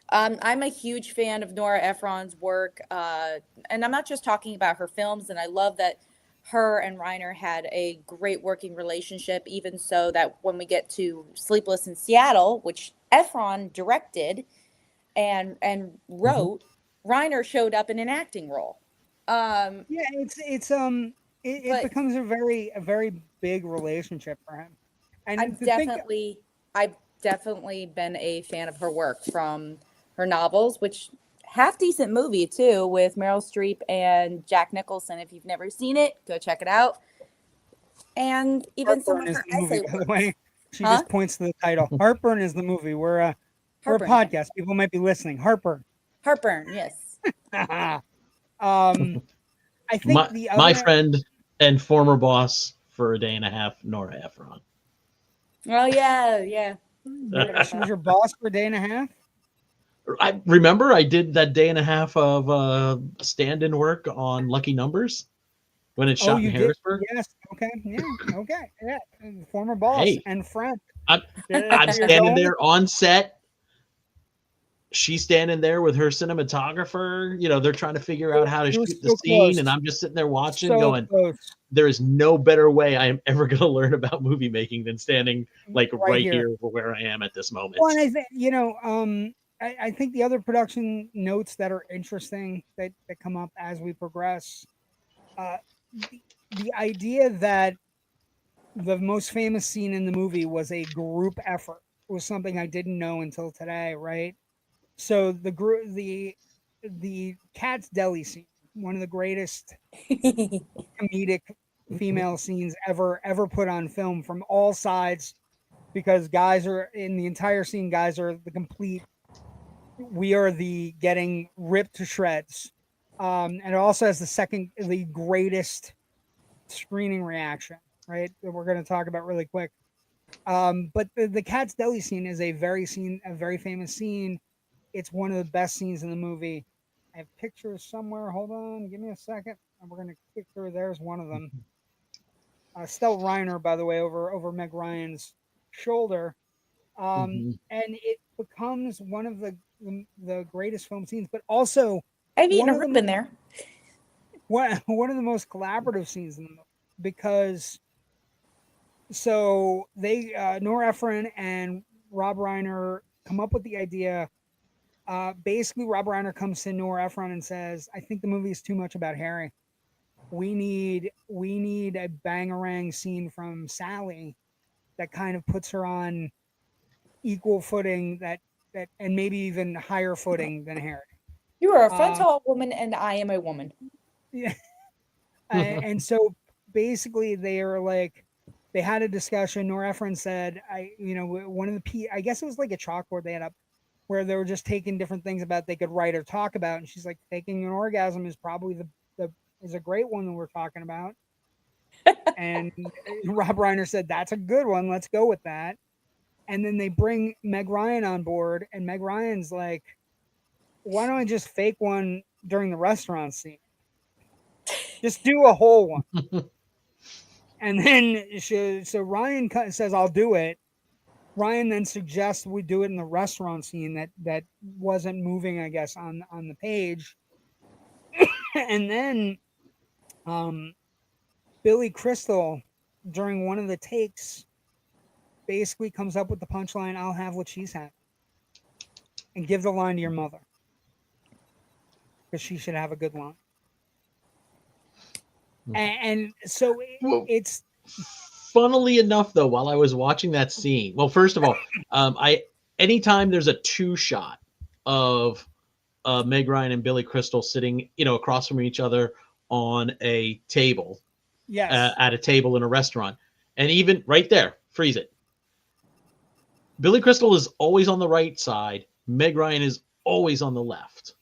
Speaker 3: I'm a huge fan of Nora Ephron's work, and I'm not just talking about her films. And I love that her and Reiner had a great working relationship. Even so, that when we get to Sleepless in Seattle, which Ephron directed and wrote, Reiner showed up in an acting role.
Speaker 1: It becomes a very big relationship for him. And
Speaker 3: I've definitely been a fan of her work, from her novels, which half decent movie too, with Meryl Streep and Jack Nicholson. If you've never seen it, go check it out. And even some of her essay work. By the way,
Speaker 1: she just points to the title. Heartburn is the movie. We're a podcast. People might be listening. Heartburn.
Speaker 3: Heartburn, yes.
Speaker 1: I think the other
Speaker 2: my friend and former boss for a day and a half, Nora Ephron.
Speaker 3: Oh yeah.
Speaker 1: She was your boss for a day and a half.
Speaker 2: I remember I did that day and a half of stand-in work on Lucky Numbers when it shot in
Speaker 1: You
Speaker 2: Harrisburg.
Speaker 1: did? Yes. Okay. Yeah. Okay. Yeah. Former boss
Speaker 2: Hey,
Speaker 1: and friend.
Speaker 2: I'm standing there on set. She's standing there with her cinematographer. You know, they're trying to figure out how to
Speaker 1: You were
Speaker 2: shoot the
Speaker 1: so
Speaker 2: scene,
Speaker 1: close.
Speaker 2: and I'm just sitting there watching,
Speaker 1: So
Speaker 2: going,
Speaker 1: close.
Speaker 2: there is no better way I am ever going to learn about movie making than standing like right here where I am at this moment.
Speaker 1: Well, and I think I think the other production notes that are interesting that come up as we progress, the idea that the most famous scene in the movie was a group effort was something I didn't know until today, right? So the Cat's Deli scene, one of the greatest comedic female scenes ever put on film from all sides, because guys are in the entire scene. Guys are the complete. We are the getting ripped to shreds, and it also has the greatest screening reaction, right? That we're going to talk about really quick. But the Cat's Deli scene is a very famous scene. It's one of the best scenes in the movie. I have pictures somewhere. Hold on, give me a second, and we're going to click through. There's one of them. Stell Reiner, by the way, over Meg Ryan's shoulder, and it becomes one of the greatest film scenes, but also
Speaker 3: I've eaten a rib in there.
Speaker 1: One of the most collaborative scenes in the movie, because so they Nora Ephron and Rob Reiner come up with the idea. Basically, Rob Reiner comes to Nora Ephron and says, "I think the movie is too much about Harry. We need a bangarang scene from Sally that kind of puts her on equal footing, that and maybe even higher footing than Harry."
Speaker 3: You are a frontal woman, and I am a woman.
Speaker 1: Yeah, and so basically they had a discussion. Nora Ephron said, one of the I guess it was like a chalkboard they had up where they were just taking different things about they could write or talk about, and she's like, faking an orgasm is probably is a great one that we're talking about. And Rob Reiner said, that's a good one, let's go with that. And then they bring Meg Ryan on board, and Meg Ryan's like, why don't I just fake one during the restaurant scene? Just do a whole one. And then so Ryan says, I'll do it. Ryan then suggests we do it in the restaurant scene that wasn't moving, I guess, on the page. And then Billy Crystal, during one of the takes, basically comes up with the punchline, I'll have what she's had. And give the line to your mother, because she should have a good line. And so it's...
Speaker 2: Funnily enough, though, while I was watching that scene, well, first of all, anytime there's a two shot of Meg Ryan and Billy Crystal sitting, across from each other on a table,
Speaker 1: yes,
Speaker 2: at a table in a restaurant, and even right there, freeze it. Billy Crystal is always on the right side. Meg Ryan is always on the left.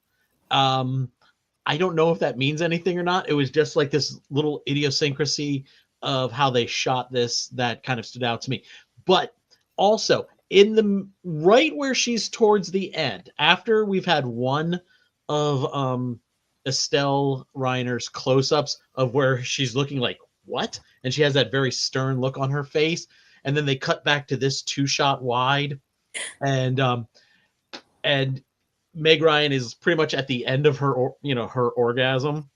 Speaker 2: I don't know if that means anything or not. It was just like this little idiosyncrasy of how they shot this that kind of stood out to me. But also in the right where she's towards the end, after we've had one of Estelle Reiner's close-ups of where she's looking like, what? And she has that very stern look on her face. And then they cut back to this two-shot wide. And Meg Ryan is pretty much at the end of her orgasm.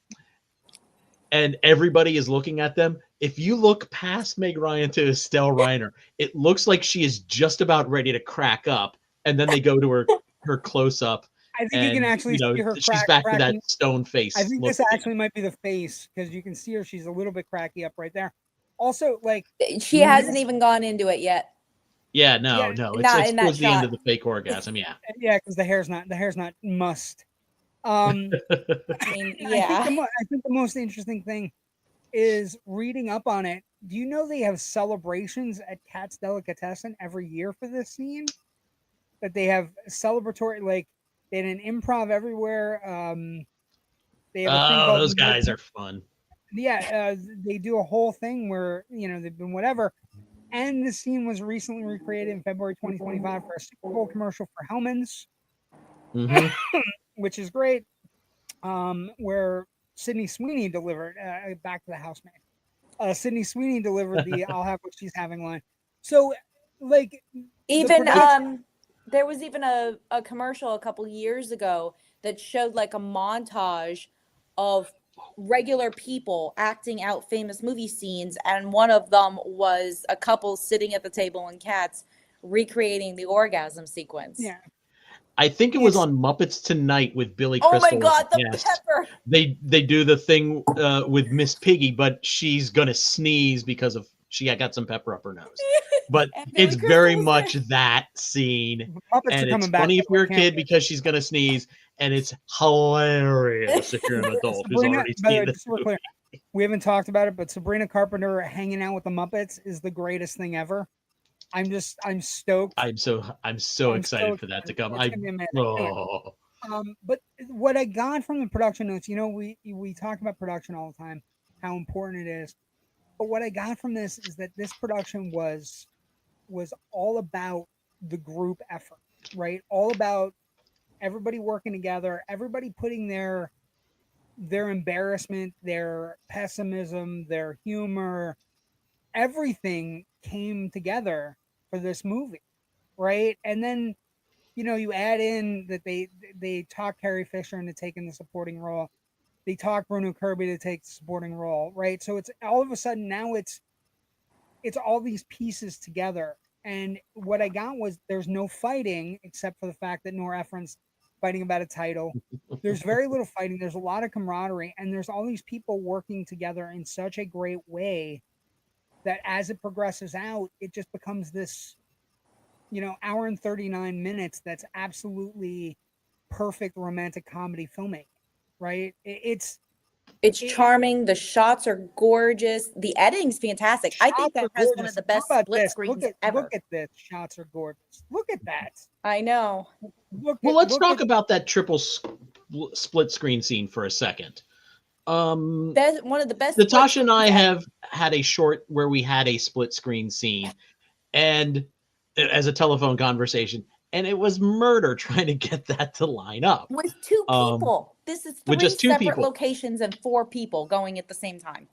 Speaker 2: And everybody is looking at them. If you look past Meg Ryan to Estelle Reiner, it looks like she is just about ready to crack up. And then they go to her close-up.
Speaker 1: I think you can actually see her
Speaker 2: she's back to that stone face.
Speaker 1: I think this actually might be the face, because you can see her. She's a little bit cracky up right there. Also, like,
Speaker 3: she hasn't even gone into it yet.
Speaker 2: Yeah, no. It's towards the end of the fake orgasm. Yeah.
Speaker 1: Yeah, because the hair's not must. I mean,
Speaker 3: yeah.
Speaker 1: I think the most interesting thing is reading up on it. Do you know they have celebrations at Cat's Delicatessen every year for this scene? That they have celebratory, like, they had an improv everywhere. They have a thing called
Speaker 2: those guys are fun.
Speaker 1: Yeah, they do a whole thing where they've been whatever. And the scene was recently recreated in February 2025 for a Super Bowl commercial for Hellman's, which is great. Where Sydney Sweeney delivered back to the housemaid. Sydney Sweeney delivered the "I'll have what she's having" line. So, like,
Speaker 3: even there was even a commercial a couple years ago that showed like a montage of regular people acting out famous movie scenes, and one of them was a couple sitting at the table and cats recreating the orgasm sequence.
Speaker 1: Yeah.
Speaker 2: I think it was on Muppets Tonight with Billy
Speaker 3: Oh
Speaker 2: Crystal.
Speaker 3: my God, the pepper!
Speaker 2: They do the thing with Miss Piggy, but she's gonna sneeze because she got some pepper up her nose. But it's very much that scene,
Speaker 1: Muppets
Speaker 2: and it's funny if you're a kid because she's gonna sneeze, and it's hilarious if you're an adult who's already seen this movie.
Speaker 1: We haven't talked about it, but Sabrina Carpenter hanging out with the Muppets is the greatest thing ever. I'm stoked.
Speaker 2: I'm so excited for that to come.
Speaker 1: But what I got from the production notes, we talk about production all the time, how important it is. But what I got from this is that this production was all about the group effort, right? All about everybody working together, everybody putting their embarrassment, their pessimism, their humor, everything came together for this movie, right? And then you add in that they talk Carrie Fisher into taking the supporting role, they talk Bruno Kirby to take the supporting role, right? So it's all of a sudden now it's all these pieces together. And what I got was there's no fighting except for the fact that Nora Ephron's fighting about a title. There's very little fighting. There's a lot of camaraderie, and there's all these people working together in such a great way that as it progresses out, it just becomes this, hour and 39 minutes that's absolutely perfect romantic comedy filmmaking, right? It's
Speaker 3: charming. The shots are gorgeous. The editing's fantastic. I think that has one of the best split screens ever.
Speaker 1: Look at this. Shots are gorgeous. Look at that.
Speaker 3: I know.
Speaker 2: Let's talk about that triple split screen scene for a second.
Speaker 3: That's one of the best.
Speaker 2: Natasha and I have had a short where we had a split screen scene, and as a telephone conversation, and it was murder trying to get that to line up
Speaker 3: with two people. This is three
Speaker 2: just two
Speaker 3: separate locations and 4 people going at the same time.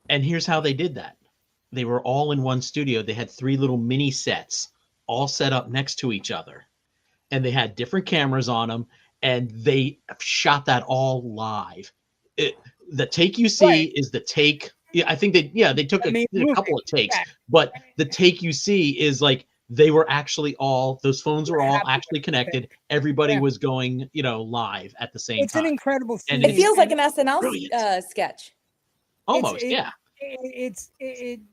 Speaker 2: And here's how they did that. They were all in one studio. They had 3 little mini sets all set up next to each other, and they had different cameras on them, and they shot that all live. The take you see is the take. Yeah, I think they took a couple of takes, but the take you see is like they were actually those phones were all actually connected. Everybody was going, live at the same time.
Speaker 1: It's an incredible scene.
Speaker 3: And it feels like an SNL sketch.
Speaker 2: Almost, yeah.
Speaker 1: It's an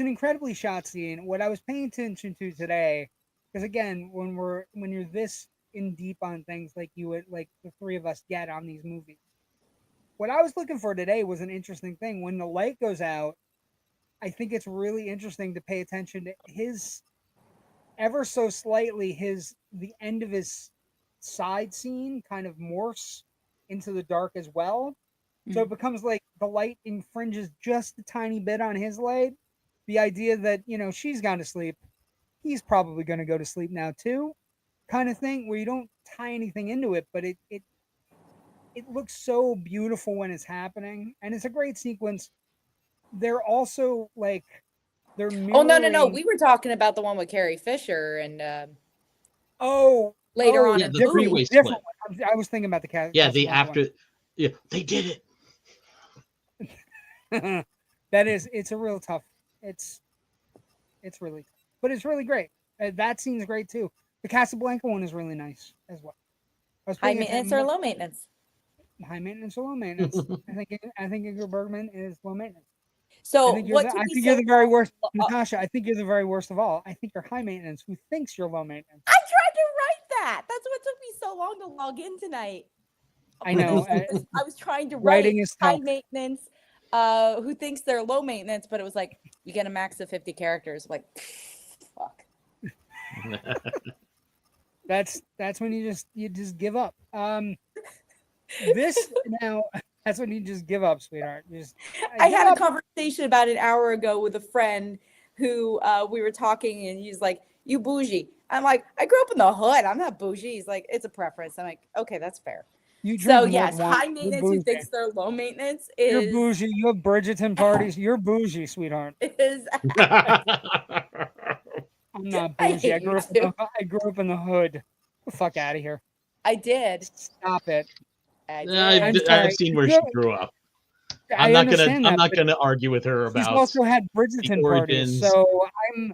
Speaker 1: incredibly shot scene. What I was paying attention to today, because again, when you're this in deep on things like the 3 of us get on these movies, what I was looking for today was an interesting thing. When the light goes out, I think it's really interesting to pay attention to his ever so slightly the end of his side scene kind of morphs into the dark as well. So it becomes like the light infringes just a tiny bit on his light. The idea that, she's gone to sleep, he's probably going to go to sleep now too, kind of thing, where you don't tie anything into it, but it looks so beautiful when it's happening, and it's a great sequence. They're also like they're mirroring...
Speaker 3: no, we were talking about the one with Carrie Fisher and
Speaker 1: later on
Speaker 2: in the movie. Different
Speaker 1: one. I was thinking about the cat.
Speaker 2: Yeah, they did it.
Speaker 1: It's a real tough. It's really tough, but it's really great. That scene's great too. The Casablanca one is really nice as well.
Speaker 3: High maintenance or low maintenance?
Speaker 1: High maintenance or low maintenance? I think Ingrid Bergman is low maintenance.
Speaker 3: So
Speaker 1: I think you're the very worst, Natasha. I think you're the very worst of all. I think you're high maintenance who thinks you're low maintenance.
Speaker 3: I tried to write that. That's what took me so long to log in tonight.
Speaker 1: I know.
Speaker 3: I was trying to write high maintenance who thinks they're low maintenance, but it was like you get a max of 50 characters. Like, fuck.
Speaker 1: That's when you just give up. This now, that's when you just give up, sweetheart. Just
Speaker 3: I
Speaker 1: give
Speaker 3: had a
Speaker 1: up.
Speaker 3: conversation about an hour ago with a friend who we were talking, and he's like, "You bougie?" I'm like, "I grew up in the hood. I'm not bougie." He's like, "It's a preference." I'm like, "Okay, that's fair."
Speaker 1: You
Speaker 3: So
Speaker 1: drink more
Speaker 3: yes,
Speaker 1: wine.
Speaker 3: high
Speaker 1: You're
Speaker 3: maintenance who
Speaker 1: bougie.
Speaker 3: thinks they're low maintenance
Speaker 1: You're
Speaker 3: is
Speaker 1: bougie. You have Bridgerton parties. You're bougie, sweetheart.
Speaker 3: is.
Speaker 1: I'm not
Speaker 3: I
Speaker 1: bougie.
Speaker 3: hate you too.
Speaker 1: I grew up in the hood. Get the fuck out of here.
Speaker 3: I did.
Speaker 1: Stop it.
Speaker 3: I
Speaker 1: I'm
Speaker 3: did.
Speaker 2: I've
Speaker 1: sorry.
Speaker 2: seen where she grew up.
Speaker 1: I understand
Speaker 2: I'm
Speaker 1: that,
Speaker 2: not
Speaker 1: but
Speaker 2: gonna argue with her
Speaker 1: she's
Speaker 2: about
Speaker 1: also had
Speaker 2: the
Speaker 1: Bridgerton parties,
Speaker 2: origins.
Speaker 1: so I'm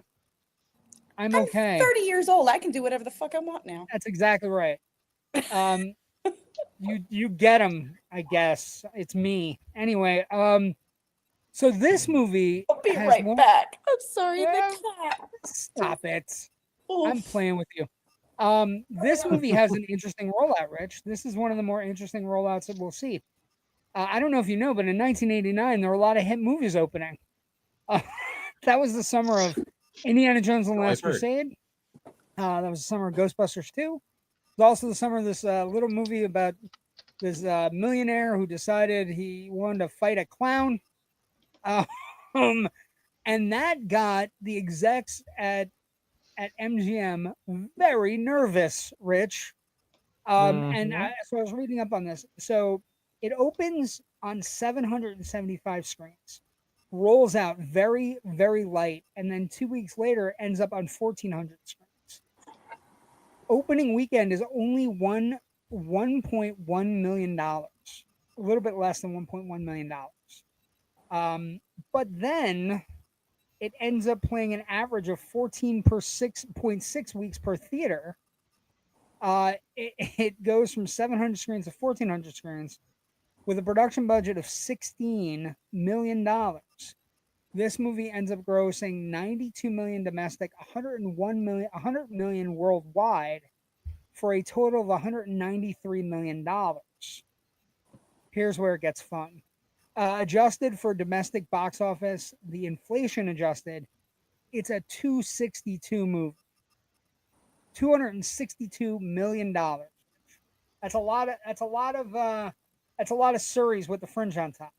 Speaker 3: I'm
Speaker 1: okay.
Speaker 3: 30 years old. I can do whatever the fuck I want now.
Speaker 1: That's exactly right. You get them, I guess. It's me. Anyway, so this movie
Speaker 3: I'll be
Speaker 1: has
Speaker 3: right
Speaker 1: one.
Speaker 3: back. I'm sorry,
Speaker 1: Well,
Speaker 3: the cat.
Speaker 1: stop it.
Speaker 3: Oof.
Speaker 1: I'm playing with you. This movie has an interesting rollout, Rich. This is one of the more interesting rollouts that we'll see. I don't know if you know, but in 1989, there were a lot of hit movies opening. That was the summer of Indiana Jones and the
Speaker 2: Oh, I've
Speaker 1: Last
Speaker 2: heard.
Speaker 1: Crusade. That was the summer of Ghostbusters 2. It was also the summer of this little movie about this millionaire who decided he wanted to fight a clown. And that got the execs at MGM very nervous, Rich. And so I was reading up on this. So it opens on 775 screens, rolls out very, very light, and then 2 weeks later ends up on 1,400 screens. Opening weekend is only $1.1 million, a little bit less than $1.1 million. But then it ends up playing an average of 14 per 6.6 weeks per theater. It goes from 700 screens to 1,400 screens with a production budget of $16 million. This movie ends up grossing 92 million domestic, 100 million worldwide, for a total of $193 million. Here's where it gets fun. Adjusted for domestic box office, the inflation adjusted, it's a 262 movie. $262 million. That's a lot of Surreys with the fringe on top.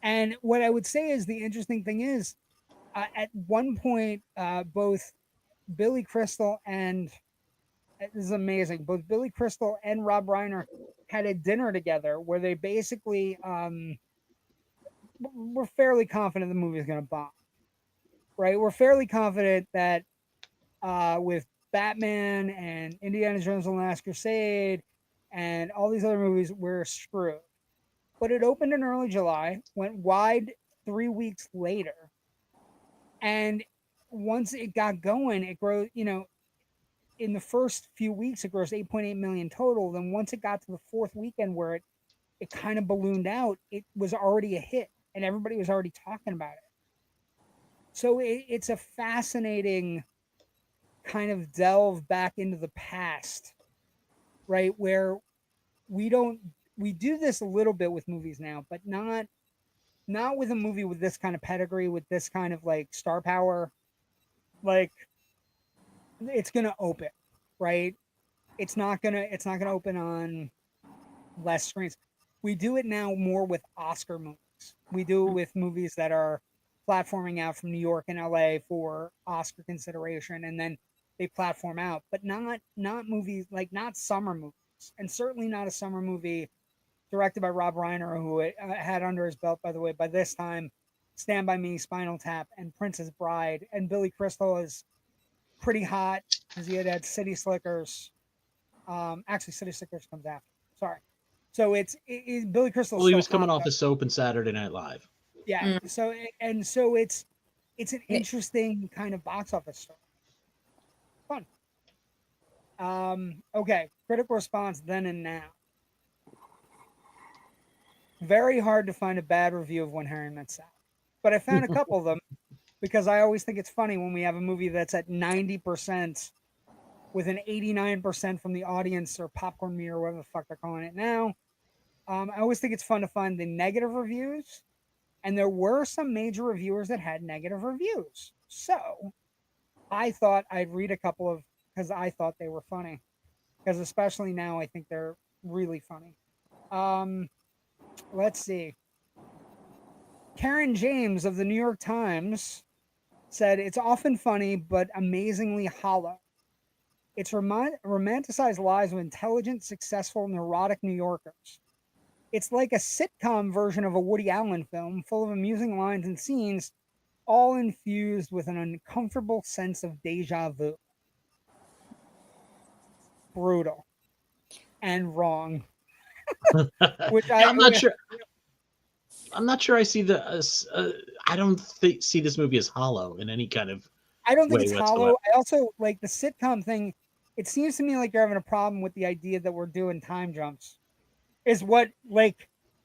Speaker 1: And what I would say is the interesting thing is, at one point, both Billy Crystal and this is amazing. Both Billy Crystal and Rob Reiner had a dinner together where they basically were fairly confident the movie is going to bomb. Right? We're fairly confident that with Batman and Indiana Jones and the Last Crusade and all these other movies, we're screwed. But it opened in early July, went wide 3 weeks later, and once it got going, it grows. In the first few weeks, it grossed 8.8 million total. Then once it got to the fourth weekend, where it kind of ballooned out, it was already a hit, and everybody was already talking about it. So it's a fascinating kind of delve back into the past, right? Where we do this a little bit with movies now, but not with a movie with this kind of pedigree, with this kind of like star power. Like, it's gonna open, right? It's not gonna open on less screens. We do it now more with Oscar movies. We do it with movies that are platforming out from New York and LA for Oscar consideration, and then they platform out, but not movies, like not summer movies, and certainly not a summer movie directed by Rob Reiner, who had under his belt, by the way, by this time, Stand By Me, Spinal Tap, and Princess Bride. And Billy Crystal is pretty hot because he had City Slickers. Actually, City Slickers comes after. Sorry. So it's Billy Crystal.
Speaker 2: Well, he was coming off of Soap and Saturday Night Live.
Speaker 1: Yeah. So it's an interesting kind of box office story. Fun. Okay. Critical response then and now. Very hard to find a bad review of When Harry Met Sally, but I found a couple of them because I always think it's funny when we have a movie that's at 90% with an 89% from the audience or popcorn meter or whatever the fuck they're calling it now. I always think it's fun to find the negative reviews, and there were some major reviewers that had negative reviews. So I thought I'd read a couple of, because I thought they were funny. because especially now, I think they're really funny. Let's see. Karen James of the New York Times said it's often funny but amazingly hollow. It's romanticized lives of intelligent, successful, neurotic New Yorkers. It's like a sitcom version of a Woody Allen film, full of amusing lines and scenes, all infused with an uncomfortable sense of deja vu. Brutal and wrong. Which
Speaker 2: I'm not sure. I'm not sure I see I don't see this movie as hollow in any kind of
Speaker 1: I don't think
Speaker 2: way
Speaker 1: it's
Speaker 2: whatsoever.
Speaker 1: hollow. I also like the sitcom thing. It seems to me like you're having a problem with the idea that we're doing time jumps. Is what the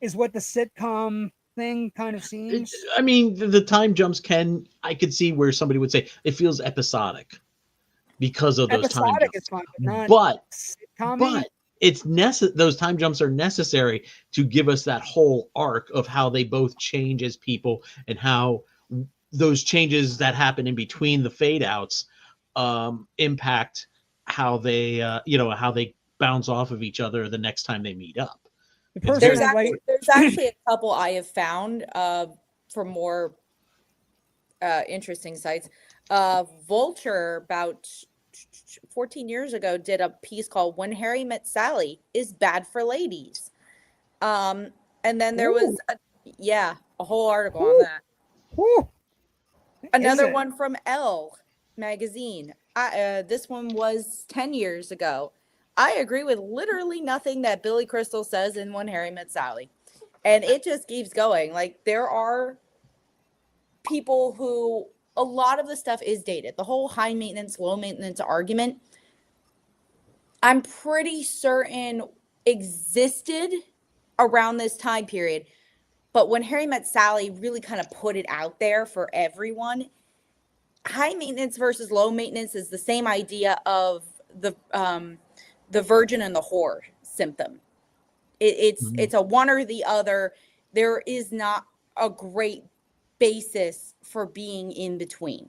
Speaker 1: sitcom thing kind of seems.
Speaker 2: I mean, the time jumps I could see where somebody would say it feels episodic because of those time
Speaker 1: Episodic
Speaker 2: jumps.
Speaker 1: is fine, but not
Speaker 2: But
Speaker 1: sitcom-y.
Speaker 2: it's those time jumps are necessary to give us that whole arc of how they both change as people and how those changes that happen in between the fade outs impact how they how they bounce off of each other the next time they meet up.
Speaker 3: There's actually a couple I have found for more interesting sites. Vulture about 14 years ago did a piece called "When Harry Met Sally is Bad for Ladies," and then there was a whole article on that. Another one from Elle magazine. This one was 10 years ago. I agree with literally nothing that Billy Crystal says in When Harry Met Sally. And it just keeps going. Like, there are people who, a lot of the stuff is dated. The whole high maintenance, low maintenance argument, I'm pretty certain existed around this time period. But when Harry Met Sally really kind of put it out there for everyone, high maintenance versus low maintenance is the same idea of the virgin and the whore symptom. It's a one or the other. There is not a great basis for being in between.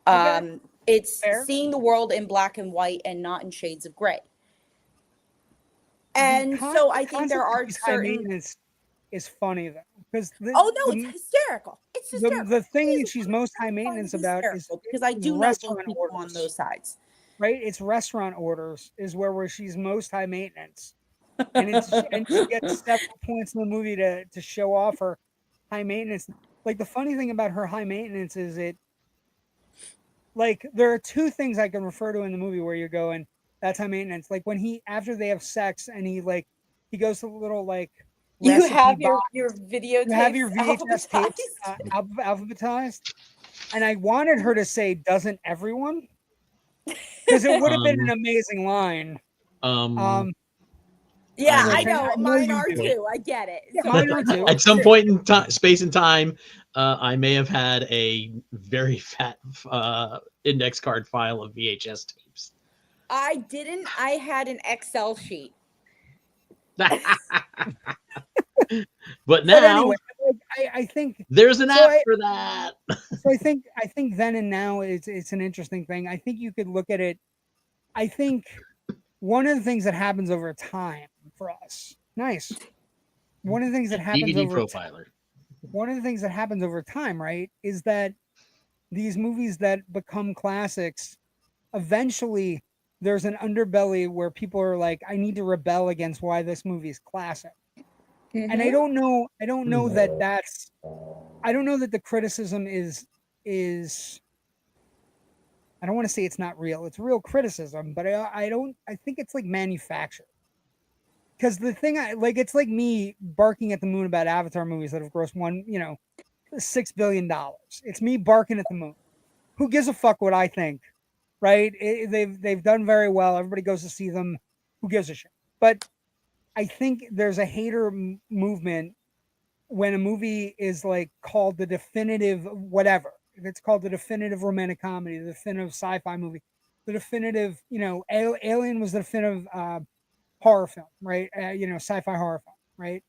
Speaker 3: It's seeing the world in black and white and not in shades of gray. And so I think there are certain.
Speaker 1: Is funny though, because
Speaker 3: it's hysterical. It's hysterical.
Speaker 1: The thing that she's most high maintenance about is
Speaker 3: because I do know people on those sides.
Speaker 1: Right, it's restaurant orders is where she's most high maintenance, and she gets several points in the movie to show off her high maintenance. Like the funny thing about her high maintenance is there are two things I can refer to in the movie where you're going, that's high maintenance. Like when after they have sex and he goes to the little
Speaker 3: you have your video tapes,
Speaker 1: you have your VHS tapes alphabetized, and I wanted her to say, "Doesn't everyone?" Because it would have been an amazing line.
Speaker 3: Yeah, I know. Mine are too. I get it.
Speaker 1: Yeah, mine are too.
Speaker 2: At some point in space and time, I may have had a very fat index card file of VHS tapes.
Speaker 3: I didn't. I had an Excel sheet.
Speaker 2: But now,
Speaker 1: anyway, I think
Speaker 2: there's an app for that.
Speaker 1: So I think then and now it's an interesting thing. I think you could look at it. I think one of the things that happens over time for us, one of the things that happens
Speaker 2: DVD profiler.
Speaker 1: One of the things that happens over time, right, is that these movies that become classics, eventually there's an underbelly where people are like, I need to rebel against why this movie is classic. Mm-hmm. And I don't know that the criticism is I don't want to say it's not real. It's real criticism, but I think it's like manufactured. Because the thing it's like me barking at the moon about Avatar movies that have grossed $6 billion. It's me barking at the moon. Who gives a fuck what I think? Right? They've done very well. Everybody goes to see them. Who gives a shit? But I think there's a hater movement when a movie is called the definitive whatever. It's called the definitive romantic comedy, the definitive sci-fi movie, the definitive, Alien was the definitive horror film, right? Sci-fi horror film, right?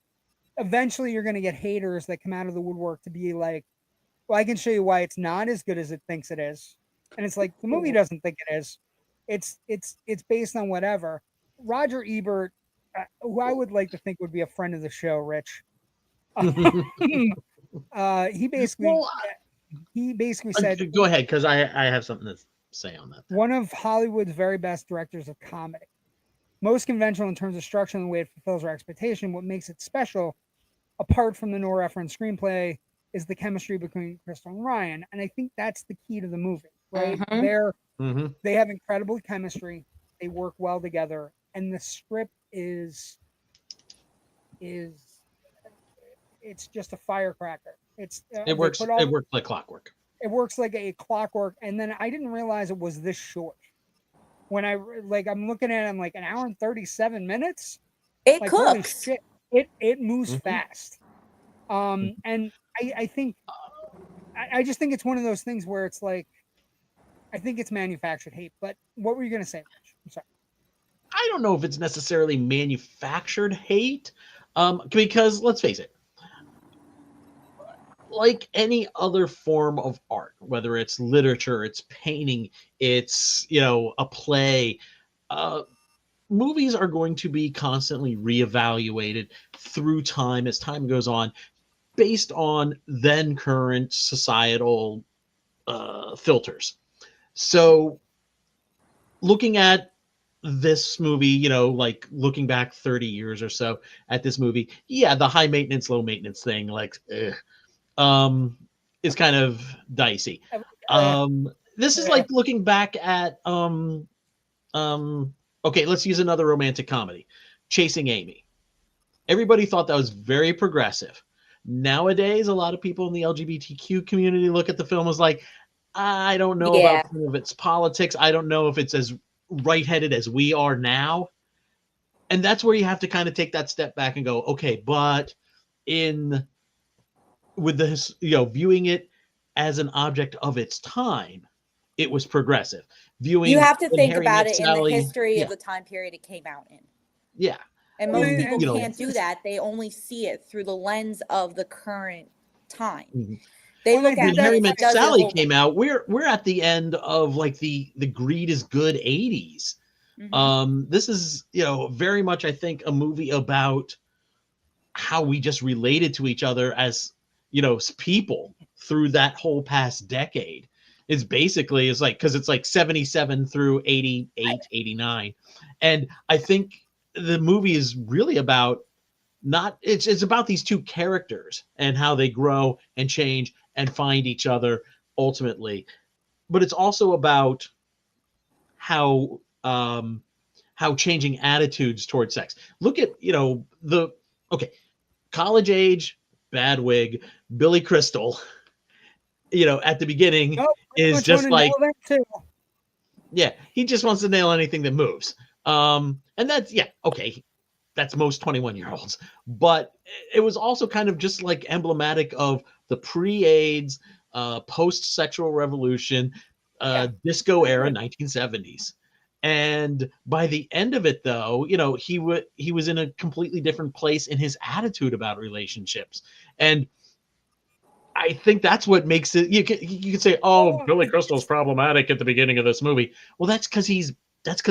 Speaker 1: Eventually you're going to get haters that come out of the woodwork to be like, well, I can show you why it's not as good as it thinks it is. And it's like, the movie doesn't think it is. It's based on whatever. Roger Ebert, who I would like to think would be a friend of the show, Rich. He basically
Speaker 2: Well,
Speaker 1: said
Speaker 2: go ahead, because I have something to say on that.
Speaker 1: one of Hollywood's very best directors of comedy. Most conventional in terms of structure and the way it fulfills our expectation. What makes it special, apart from the Nora Ephron screenplay, is the chemistry between Crystal and Ryan, and I think that's the key to the movie. Right? They have incredible chemistry. They work well together, and the script is it's just a firecracker.
Speaker 2: It works. It works like clockwork.
Speaker 1: It works like a clockwork. And then I didn't realize it was this short. When I'm looking at it, I'm like an hour and 37 minutes.
Speaker 3: It
Speaker 1: like,
Speaker 3: cooks.
Speaker 1: Holy shit, it moves fast. And I think I just think it's one of those things where it's like, I think it's manufactured hate. But what were you gonna say, Rich? I'm sorry.
Speaker 2: I don't know if it's necessarily manufactured hate, because let's face it, like any other form of art, whether it's literature, it's painting, it's a play, movies are going to be constantly reevaluated through time as time goes on, based on then current societal filters. So, looking at this movie, like looking back 30 years or so at this movie, yeah, the high maintenance, low maintenance thing, like, is kind of dicey. This is like looking back at, okay, let's use another romantic comedy, Chasing Amy. Everybody thought that was very progressive. Nowadays, a lot of people in the LGBTQ community look at the film as like, I don't know about some of its politics. I don't know if it's as right-headed as we are now. And that's where you have to kind of take that step back and go, okay, but with this, viewing it as an object of its time, it was progressive.
Speaker 3: You have to think about it in the history of the time period it came out in.
Speaker 2: Yeah.
Speaker 3: And most people can't do that. They only see it through the lens of the current time.
Speaker 2: Mm-hmm.
Speaker 3: They look
Speaker 2: when Harry Met Sally came out, we're at the end of like the greed is good 80s. This is very much, I think, a movie about how we just related to each other as people through that whole past decade. It's basically, it's like, because it's like 77 through 88, 89. And I think the movie is really about it's about these two characters and how they grow and change and find each other ultimately. But it's also about how changing attitudes towards sex. Look at, college age, bad wig, Billy Crystal, at the beginning is just like, yeah, he just wants to nail anything that moves. And that's, that's most 21-year-olds. But it was also kind of just like emblematic of the pre-AIDS, post-sexual revolution, disco era 1970s. And by the end of it, though, he was in a completely different place in his attitude about relationships. And I think that's what makes it. You could say, "Oh, Billy Crystal's problematic at the beginning of this movie." Well, that's because that's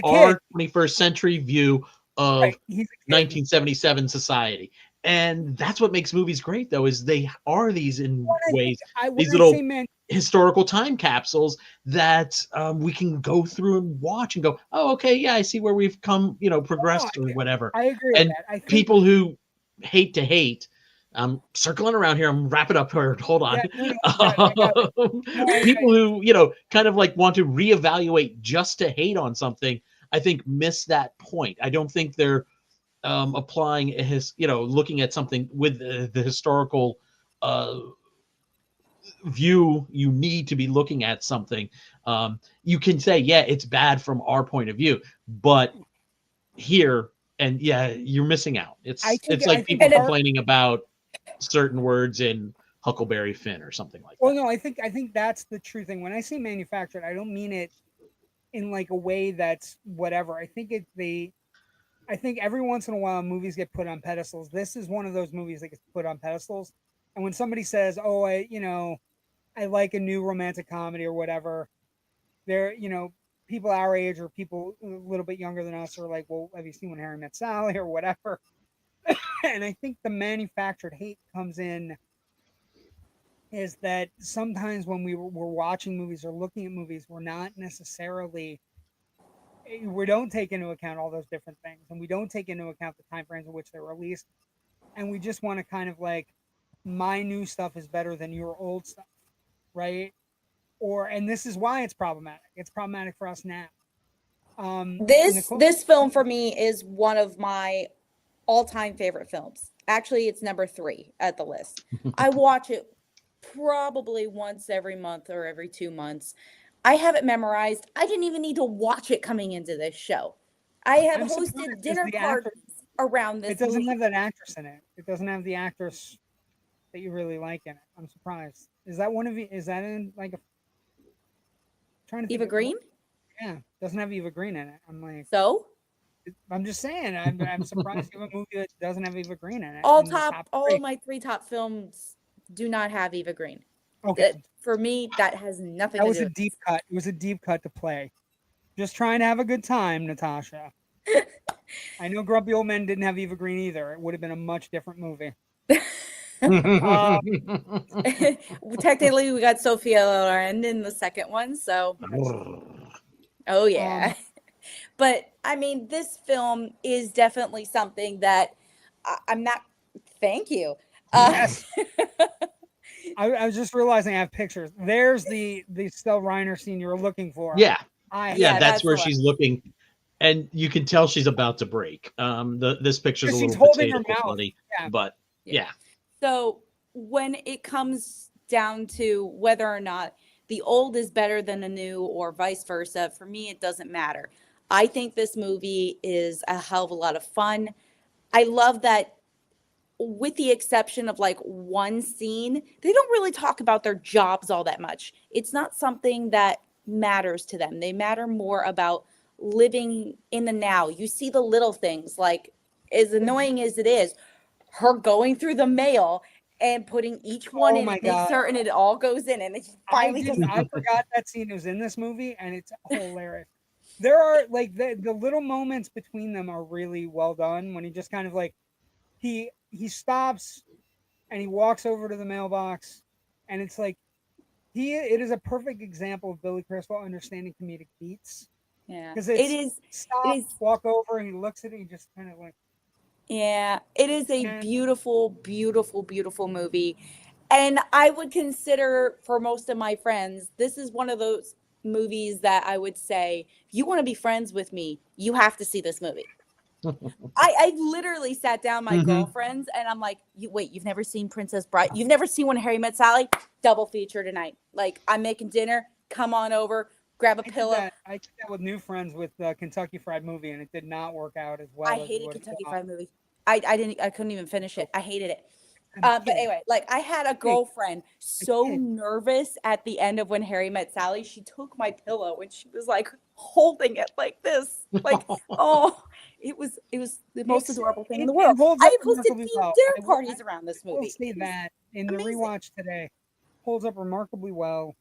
Speaker 2: our 21st century view of 1977 society, and that's what makes movies great. Though, is they are these these little historical time capsules that we can go through and watch and go, "Oh, okay, yeah, I see where we've come, progressed or whatever."
Speaker 1: I agree.
Speaker 2: And
Speaker 1: with that. I think
Speaker 2: people who hate to hate. I'm circling around here. I'm wrapping up here. Hold on. People who, kind of like want to reevaluate just to hate on something, I think miss that point. I don't think they're applying looking at something with the historical view. You need to be looking at something. You can say, yeah, it's bad from our point of view, but here, and yeah, you're missing out. It's like people complaining about certain words in Huckleberry Finn or something like that.
Speaker 1: Well, no, I think that's the true thing. When I say manufactured, I don't mean it in like a way that's whatever. I think every once in a while movies get put on pedestals. This is one of those movies that gets put on pedestals. And when somebody says, "Oh, I like a new romantic comedy or whatever," people our age or people a little bit younger than us are like, well, have you seen When Harry Met Sally or whatever? And I think the manufactured hate comes in is that sometimes when we're watching movies or looking at movies, we're not necessarily, we don't take into account all those different things, and we don't take into account the time frames in which they're released, and we just want to kind of like, my new stuff is better than your old stuff, right? And this is why it's problematic. It's problematic for us now.
Speaker 3: This film for me is one of my all-time favorite films. Actually, it's number 3 at the list. I watch it probably once every month or every 2 months. I have it memorized. I didn't even need to watch it coming into this show. I have hosted dinner parties around this.
Speaker 1: It doesn't
Speaker 3: movie.
Speaker 1: have that actress in it. It doesn't have the actress that you really like in it. I'm surprised. Is that one of you? Is that in like a? Trying to think
Speaker 3: Eva Green?
Speaker 1: Yeah, doesn't have Eva Green in it. I'm like,
Speaker 3: so.
Speaker 1: I'm just saying. I'm surprised you have a movie that doesn't have Eva Green in it.
Speaker 3: All my 3 top films do not have Eva Green.
Speaker 1: Okay.
Speaker 3: For me, that has nothing
Speaker 1: to do. That
Speaker 3: was
Speaker 1: a deep cut. It was a deep cut to play. Just trying to have a good time, Natasha. I know Grumpy Old Men didn't have Eva Green either. It would have been a much different movie.
Speaker 3: Technically, we got Sophia Loren in the second one, so. Oh yeah. But I mean, this film is definitely something that I'm not. Thank you.
Speaker 1: Yes. I was just realizing I have pictures. There's the Rob Reiner scene you were looking for.
Speaker 2: Yeah.
Speaker 3: Yeah,
Speaker 2: that's where she's looking, and you can tell she's about to break. This picture's a little
Speaker 1: holding her
Speaker 2: potato
Speaker 1: mouth.
Speaker 2: funny, but yeah.
Speaker 3: So when it comes down to whether or not the old is better than the new or vice versa, for me, it doesn't matter. I think this movie is a hell of a lot of fun. I love that, with the exception of like one scene, they don't really talk about their jobs all that much. It's not something that matters to them. They matter more about living in the now. You see the little things, like, as annoying as it is, her going through the mail and putting each one in and make certain it all goes in, and it finally
Speaker 1: I forgot that scene was in this movie, and it's hilarious. There are like the little moments between them are really well done, when he just kind of like he stops and he walks over to the mailbox, and it's like it is a perfect example of Billy Crystal understanding comedic beats.
Speaker 3: Yeah,
Speaker 1: because it is stop, walk over, and he looks at it, and just kind of like.
Speaker 3: Yeah, it is a beautiful, beautiful, beautiful movie. And I would consider, for most of my friends, this is one of those movies that I would say, if you want to be friends with me, you have to see this movie. I literally sat down my girlfriends and I'm like, you've never seen Princess Bride? You've never seen When Harry Met Sally? Double feature tonight. Like, I'm making dinner. Come on over. Grab a pillow.
Speaker 1: I did that with new friends with Kentucky Fried Movie, and it did not work out as well.
Speaker 3: I hated Kentucky Fried Movie. I couldn't even finish it. I hated it. But anyway, like, I had a girlfriend so nervous at the end of When Harry Met Sally. She took my pillow and she was like holding it like this, like, oh, it was the most adorable thing in the world. I have hosted dinner parties around this movie.
Speaker 1: I will say that in the rewatch today, holds up remarkably well.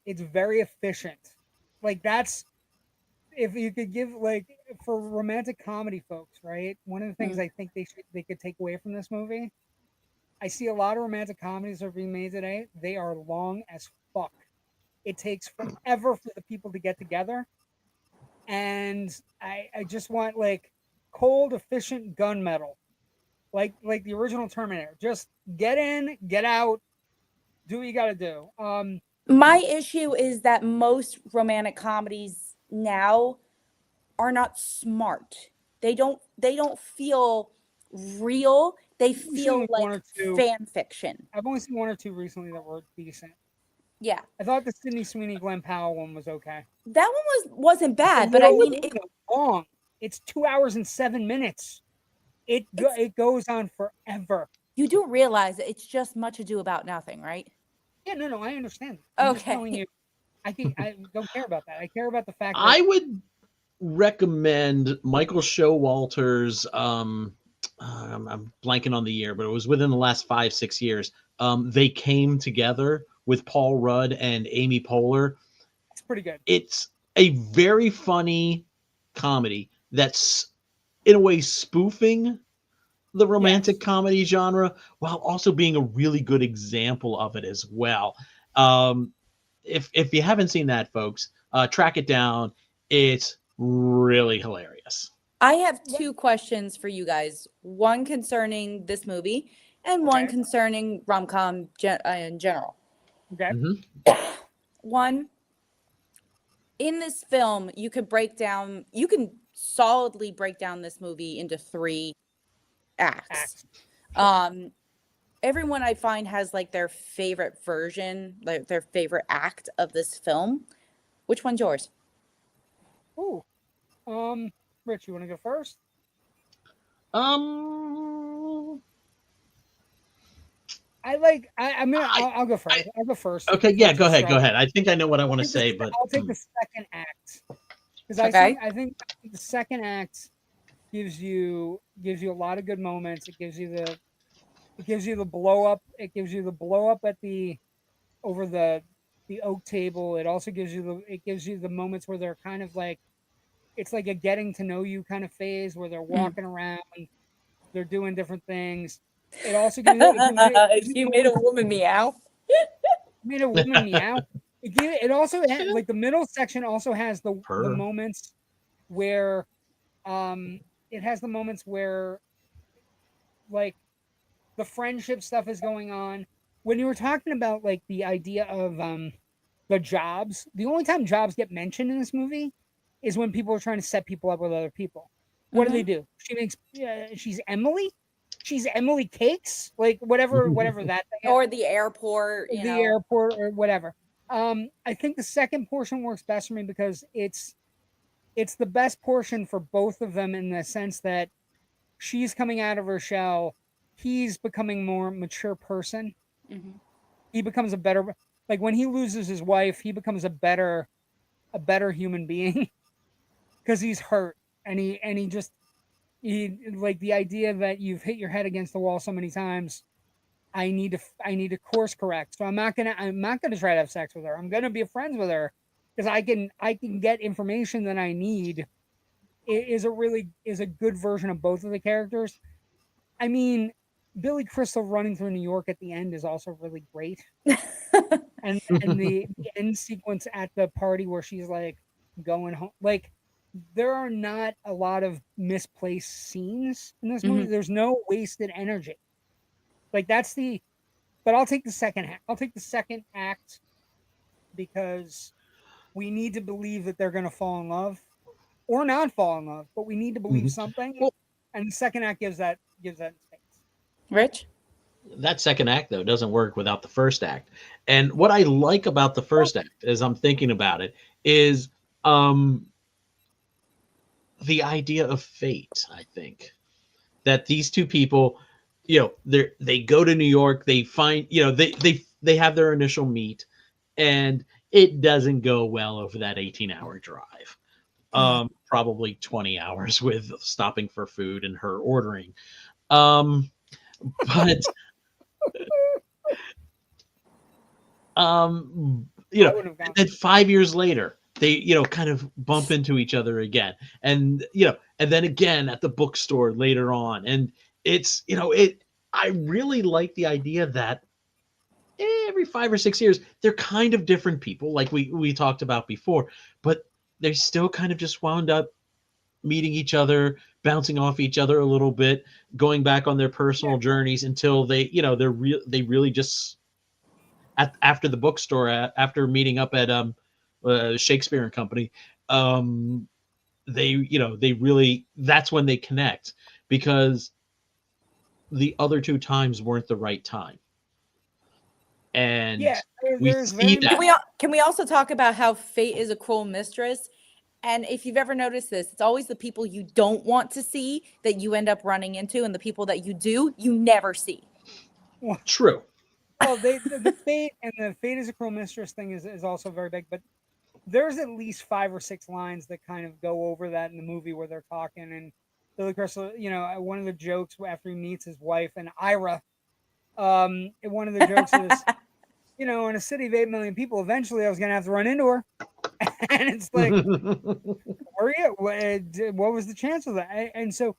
Speaker 1: It's very efficient. Like, that's, if you could give, like, for romantic comedy folks, right? One of the things I think they could take away from this movie. I see a lot of romantic comedies that are being made today. They are long as fuck. It takes forever for the people to get together. And I just want, like, cold, efficient gunmetal. Like the original Terminator. Just get in, get out, do what you gotta do.
Speaker 3: My issue is that most romantic comedies now are not smart. They don't feel real. They feel like fan fiction.
Speaker 1: I've only seen 1 or 2 recently that were decent.
Speaker 3: Yeah.
Speaker 1: I thought the Sydney Sweeney Glenn Powell one was okay.
Speaker 3: That one wasn't bad, but I mean,
Speaker 1: it's long. It's 2 hours and 7 minutes. It goes on forever.
Speaker 3: You do realize that it's just Much Ado About Nothing, right?
Speaker 1: Yeah, no, I understand.
Speaker 3: I'm
Speaker 1: just telling you, I don't care about that. I care about the fact that
Speaker 2: I would recommend Michael Showalter's. I'm blanking on the year, but it was within the last 5-6 years. They Came Together with Paul Rudd and Amy Poehler.
Speaker 1: It's pretty good.
Speaker 2: It's a very funny comedy that's in a way spoofing the romantic comedy genre while also being a really good example of it as well. If you haven't seen that, folks, track it down. It's really hilarious.
Speaker 3: I have two questions for you guys. One concerning this movie and one concerning rom-com in general.
Speaker 1: Okay.
Speaker 3: One, in this film, you can solidly break down this movie into 3 acts. Everyone I find has like their favorite version, like their favorite act of this film. Which one's yours?
Speaker 1: Ooh. Rich, you want to go first? I'll go first. I'll go first.
Speaker 2: Okay, yeah, go ahead. Go ahead. I think I know what I want to say, but
Speaker 1: I'll take the second act because I think the second act gives you a lot of good moments. It gives you the blow up. It gives you the blow up at over the oak table. It also gives you the moments where they're kind of like, it's like a getting to know you kind of phase where they're walking around, they're doing different things. It also gives
Speaker 3: you made a woman meow.
Speaker 1: Made a woman meow. It also like the middle section also has the moments where it has the moments where like the friendship stuff is going on. When you were talking about like the idea of the jobs, the only time jobs get mentioned in this movie is when people are trying to set people up with other people. What do they do? She's Emily. She's Emily Cakes, like whatever that thing
Speaker 3: or the airport,
Speaker 1: airport or whatever. I think the second portion works best for me because it's the best portion for both of them in the sense that she's coming out of her shell. He's becoming more mature person. He becomes a better, like when he loses his wife, he becomes a better human being because he's hurt and he like the idea that you've hit your head against the wall so many times. I need to course correct. So I'm not gonna try to have sex with her. I'm gonna be friends with her because I can get information that I need. It is a good version of both of the characters. I mean, Billy Crystal running through New York at the end is also really great. and the end sequence at the party where she's like going home, like there are not a lot of misplaced scenes in this movie. There's no wasted energy. Like but I'll take the second act because we need to believe that they're going to fall in love or not fall in love, but we need to believe something. And the second act gives that space.
Speaker 3: Rich?
Speaker 2: That second act though doesn't work without the first act. And what I like about the first act, as I'm thinking about it, is the idea of fate. I think that these two people, they go to New York, they find, they have their initial meet, and it doesn't go well over that 18-hour drive. Probably 20 hours with stopping for food and her ordering. But and 5 years later, they kind of bump into each other again, and and then again at the bookstore later on, and it's I really like the idea that every 5 or 6 years they're kind of different people, like we talked about before, but they still kind of just wound up meeting each other, bouncing off each other a little bit, going back on their personal journeys until they they really just after the bookstore, after meeting up at Shakespeare and Company, they really, that's when they connect, because the other two times weren't the right time. And we see that.
Speaker 3: Can we also talk about how fate is a cruel mistress? And if you've ever noticed this, it's always the people you don't want to see that you end up running into, and the people that you do, you never see.
Speaker 2: Well, true.
Speaker 1: Well, the fate and the fate is a cruel mistress thing is also very big, but there's at least 5 or 6 lines that kind of go over that in the movie where they're talking, and Billy Crystal, one of the jokes after he meets his wife and Ira, one of the jokes is, in a city of 8 million people, eventually I was going to have to run into her. And it's like, were you? What was the chance of that? And so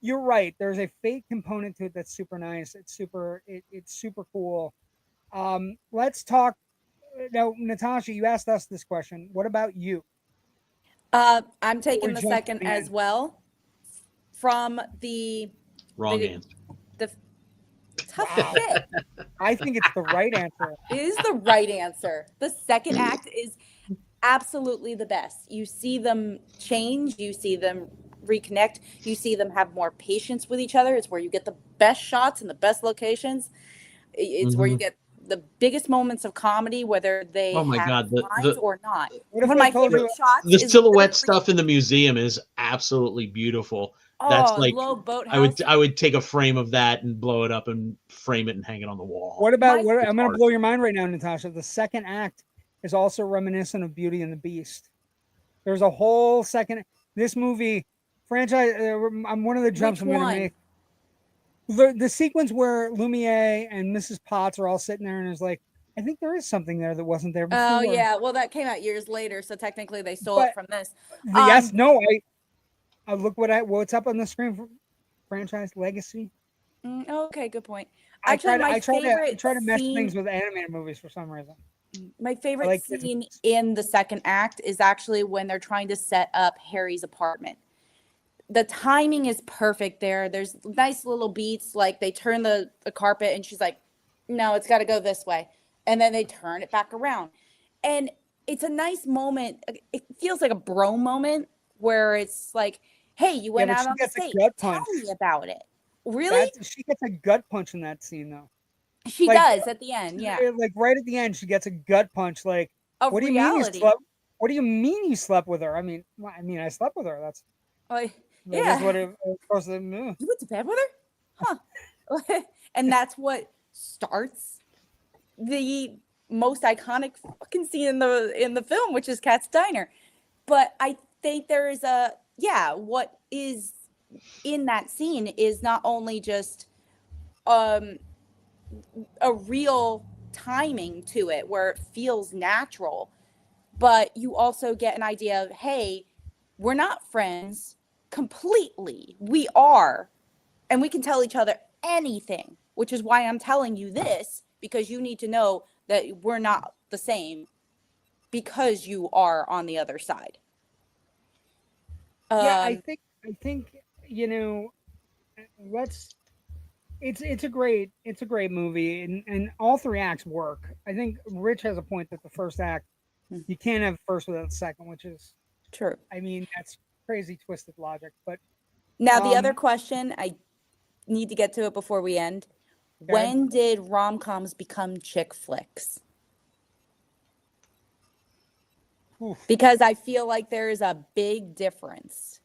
Speaker 1: you're right. There's a fate component to it that's super nice. It's super cool. Let's talk now, Natasha. You asked us this question. What about you?
Speaker 3: I'm taking the
Speaker 1: jump to
Speaker 3: second
Speaker 1: the
Speaker 3: as
Speaker 1: end.
Speaker 3: well. From the
Speaker 2: Wrong answer.
Speaker 3: the tough
Speaker 1: Wow.
Speaker 3: shit.
Speaker 1: I think it's the right answer.
Speaker 3: It is the right answer. The second act is absolutely the best. You see them change, you see them reconnect, you see them have more patience with each other. It's where you get the best shots and the best locations. It's where you get the biggest moments of comedy, whether they
Speaker 2: Oh my
Speaker 3: have
Speaker 2: God,
Speaker 3: lines or not.
Speaker 1: What if
Speaker 3: One of
Speaker 1: I
Speaker 3: my
Speaker 1: told
Speaker 3: favorite
Speaker 1: you?
Speaker 3: shots
Speaker 2: the
Speaker 3: is
Speaker 2: silhouette
Speaker 3: literally-
Speaker 2: stuff in the museum is absolutely beautiful. That's
Speaker 3: Oh,
Speaker 2: like
Speaker 3: low boathouse.
Speaker 2: I would take a frame of that and blow it up and frame it and hang it on the wall.
Speaker 1: What about
Speaker 3: My-
Speaker 1: I'm going
Speaker 2: hard.
Speaker 1: to blow your mind right now, Natasha. The second act is also reminiscent of Beauty and the Beast. There's a whole second. This movie franchise. I'm one of the jumps
Speaker 3: Which
Speaker 1: I'm going
Speaker 3: one?
Speaker 1: to make. The sequence where Lumiere and Mrs. Potts are all sitting there and is like, I think there is something there that wasn't there before.
Speaker 3: Oh yeah, well that came out years later, so technically they stole
Speaker 1: But
Speaker 3: it from this.
Speaker 1: Yes, no, I look what's up on the screen for franchise legacy.
Speaker 3: Okay, good point.
Speaker 1: I
Speaker 3: Actually,
Speaker 1: try
Speaker 3: my
Speaker 1: to mesh
Speaker 3: scene,
Speaker 1: things with animated movies for some reason.
Speaker 3: my favorite
Speaker 1: like kids'
Speaker 3: scene
Speaker 1: movies.
Speaker 3: in the second act is actually when they're trying to set up Harry's apartment. The timing is perfect there. There's nice little beats, like they turn the carpet and she's like, no, it's got to go this way. And then they turn it back around. And it's a nice moment. It feels like a bro moment where it's like, hey, you went
Speaker 1: but
Speaker 3: out
Speaker 1: she
Speaker 3: on a
Speaker 1: gets a
Speaker 3: date.
Speaker 1: gut
Speaker 3: Tell
Speaker 1: punch.
Speaker 3: me about it. Really?
Speaker 1: She gets a gut punch in that scene, though.
Speaker 3: She
Speaker 1: like,
Speaker 3: does at the end, yeah.
Speaker 1: Like right at the end, she gets a gut punch. Like,
Speaker 3: Of
Speaker 1: what do you
Speaker 3: reality.
Speaker 1: mean you slept? What do you mean you slept with her? I mean, I slept with her. That's
Speaker 3: Yeah.
Speaker 1: what it was supposed to.
Speaker 3: You went to bed with her? Huh. And that's what starts the most iconic fucking scene in the film, which is Kat's Diner. But I think there is what is in that scene is not only just a real timing to it where it feels natural, but you also get an idea of, hey, we're not friends completely. We are, and we can tell each other anything, which is why I'm telling you this, because you need to know that we're not the same because you are on the other side.
Speaker 1: Yeah, I think let's. It's a great movie, and all three acts work. I think Rich has a point that the first act you can't have first without the second, which is
Speaker 3: true.
Speaker 1: I mean, that's crazy twisted logic. But
Speaker 3: now the other question, I need to get to it before we end.
Speaker 1: Okay.
Speaker 3: When did rom-coms become chick flicks?
Speaker 1: Oof.
Speaker 3: Because I feel like there is a big difference,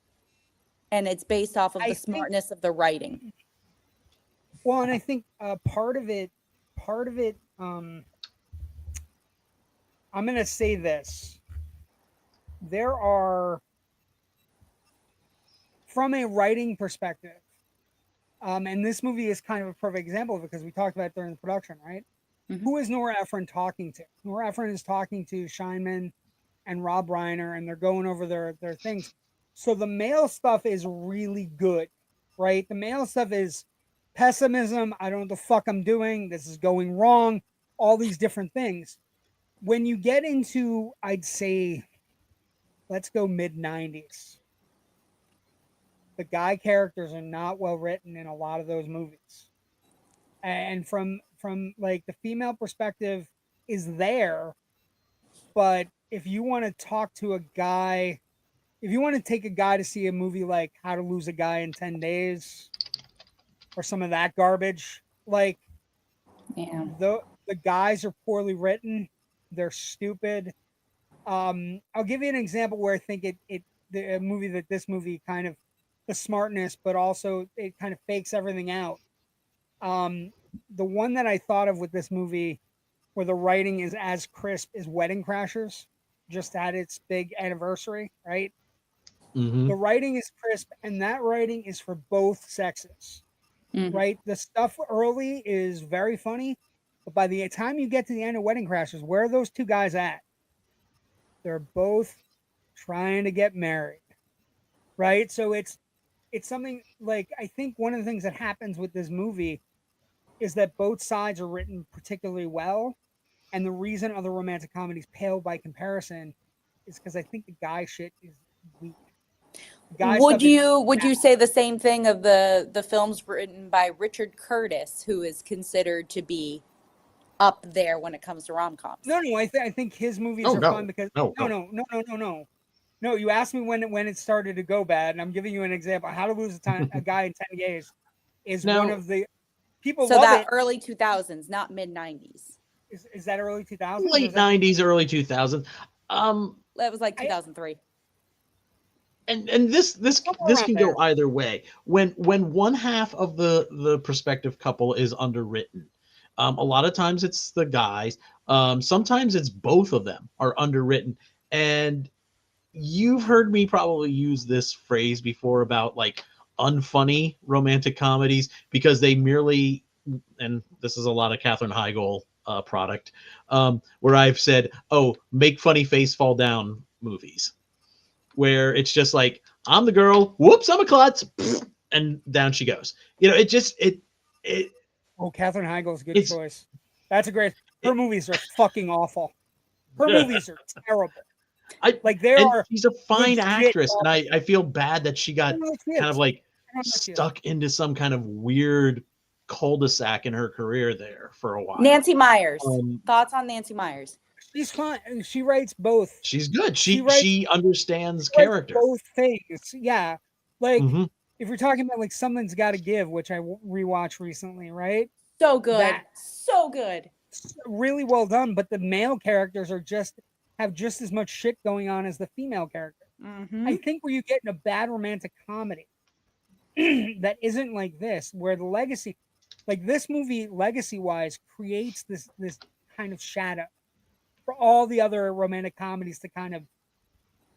Speaker 3: and it's based off of the smartness of the writing.
Speaker 1: Well, and I think part of it, I'm going to say this. There are, from a writing perspective, and this movie is kind of a perfect example of it because we talked about it during the production, right?
Speaker 3: Mm-hmm.
Speaker 1: Who is Nora Ephron talking to? Nora Ephron is talking to Scheinman and Rob Reiner, and they're going over their things. So the male stuff is really good, right? The male stuff is pessimism. I don't know what the fuck I'm doing. This is going wrong. All these different things. When you get into, I'd say, let's go mid-90s. The guy characters are not well written in a lot of those movies. And from like the female perspective is there, but if you want to talk to a guy, if you want to take a guy to see a movie like How to Lose a Guy in 10 Days or some of that garbage, like the guys are poorly written, they're stupid. I'll give you an example where I think the movie that this movie kind of the smartness, but also it kind of fakes everything out. The one that I thought of with this movie where the writing is as crisp as Wedding Crashers, just had its big anniversary, right?
Speaker 2: Mm-hmm.
Speaker 1: The writing is crisp, and that writing is for both sexes, right? The stuff early is very funny, but by the time you get to the end of Wedding Crashers, where are those two guys at? They're both trying to get married, right? So it's something like, I think one of the things that happens with this movie is that both sides are written particularly well, and the reason other romantic comedies pale by comparison is because I think the guy shit is weak. The guy
Speaker 3: Would
Speaker 1: stuff is
Speaker 3: you say the same thing of the films written by Richard Curtis, who is considered to be up there when it comes to rom-coms?
Speaker 1: no. I think his movies
Speaker 2: Oh,
Speaker 1: are
Speaker 2: no.
Speaker 1: fun because
Speaker 2: No.
Speaker 1: no. You asked me when it started to go bad, and I'm giving you an example. How to Lose a Guy in 10 Days is
Speaker 2: Now-
Speaker 1: one of the people
Speaker 3: So
Speaker 1: love
Speaker 3: that
Speaker 1: it.
Speaker 3: early 2000s, not mid 90s.
Speaker 1: Is that early 2000s?
Speaker 2: Late 90s, early 2000s.
Speaker 3: That was like 2003.
Speaker 2: And this can go either way. When one half of the prospective couple is underwritten, a lot of times it's the guys. Sometimes it's both of them are underwritten. And you've heard me probably use this phrase before about like unfunny romantic comedies because they merely, and this is a lot of Katherine Heigl product, where I've said, "Oh, make funny face fall down" movies, where it's just like, I'm the girl, whoops, I'm a klutz, and down she goes.
Speaker 1: Oh, Katherine Heigl's a good choice. That's a great. Her movies are fucking awful. Her movies are terrible.
Speaker 2: She's a fine actress, and I feel bad that she got kind of like stuck into some kind of weird cul-de-sac in her career there for a while.
Speaker 3: Nancy Meyers. Thoughts on Nancy Meyers?
Speaker 1: She's fine. She writes both.
Speaker 2: She's good. She understands character.
Speaker 1: Both things. Yeah. Like if you're talking about like Something's Gotta Give, which I rewatched recently, right?
Speaker 3: So good. So good.
Speaker 1: Really well done, but the male characters have just as much shit going on as the female character. I think where you get in a bad romantic comedy that isn't like this, where the legacy, like this movie legacy wise, creates this kind of shadow for all the other romantic comedies to kind of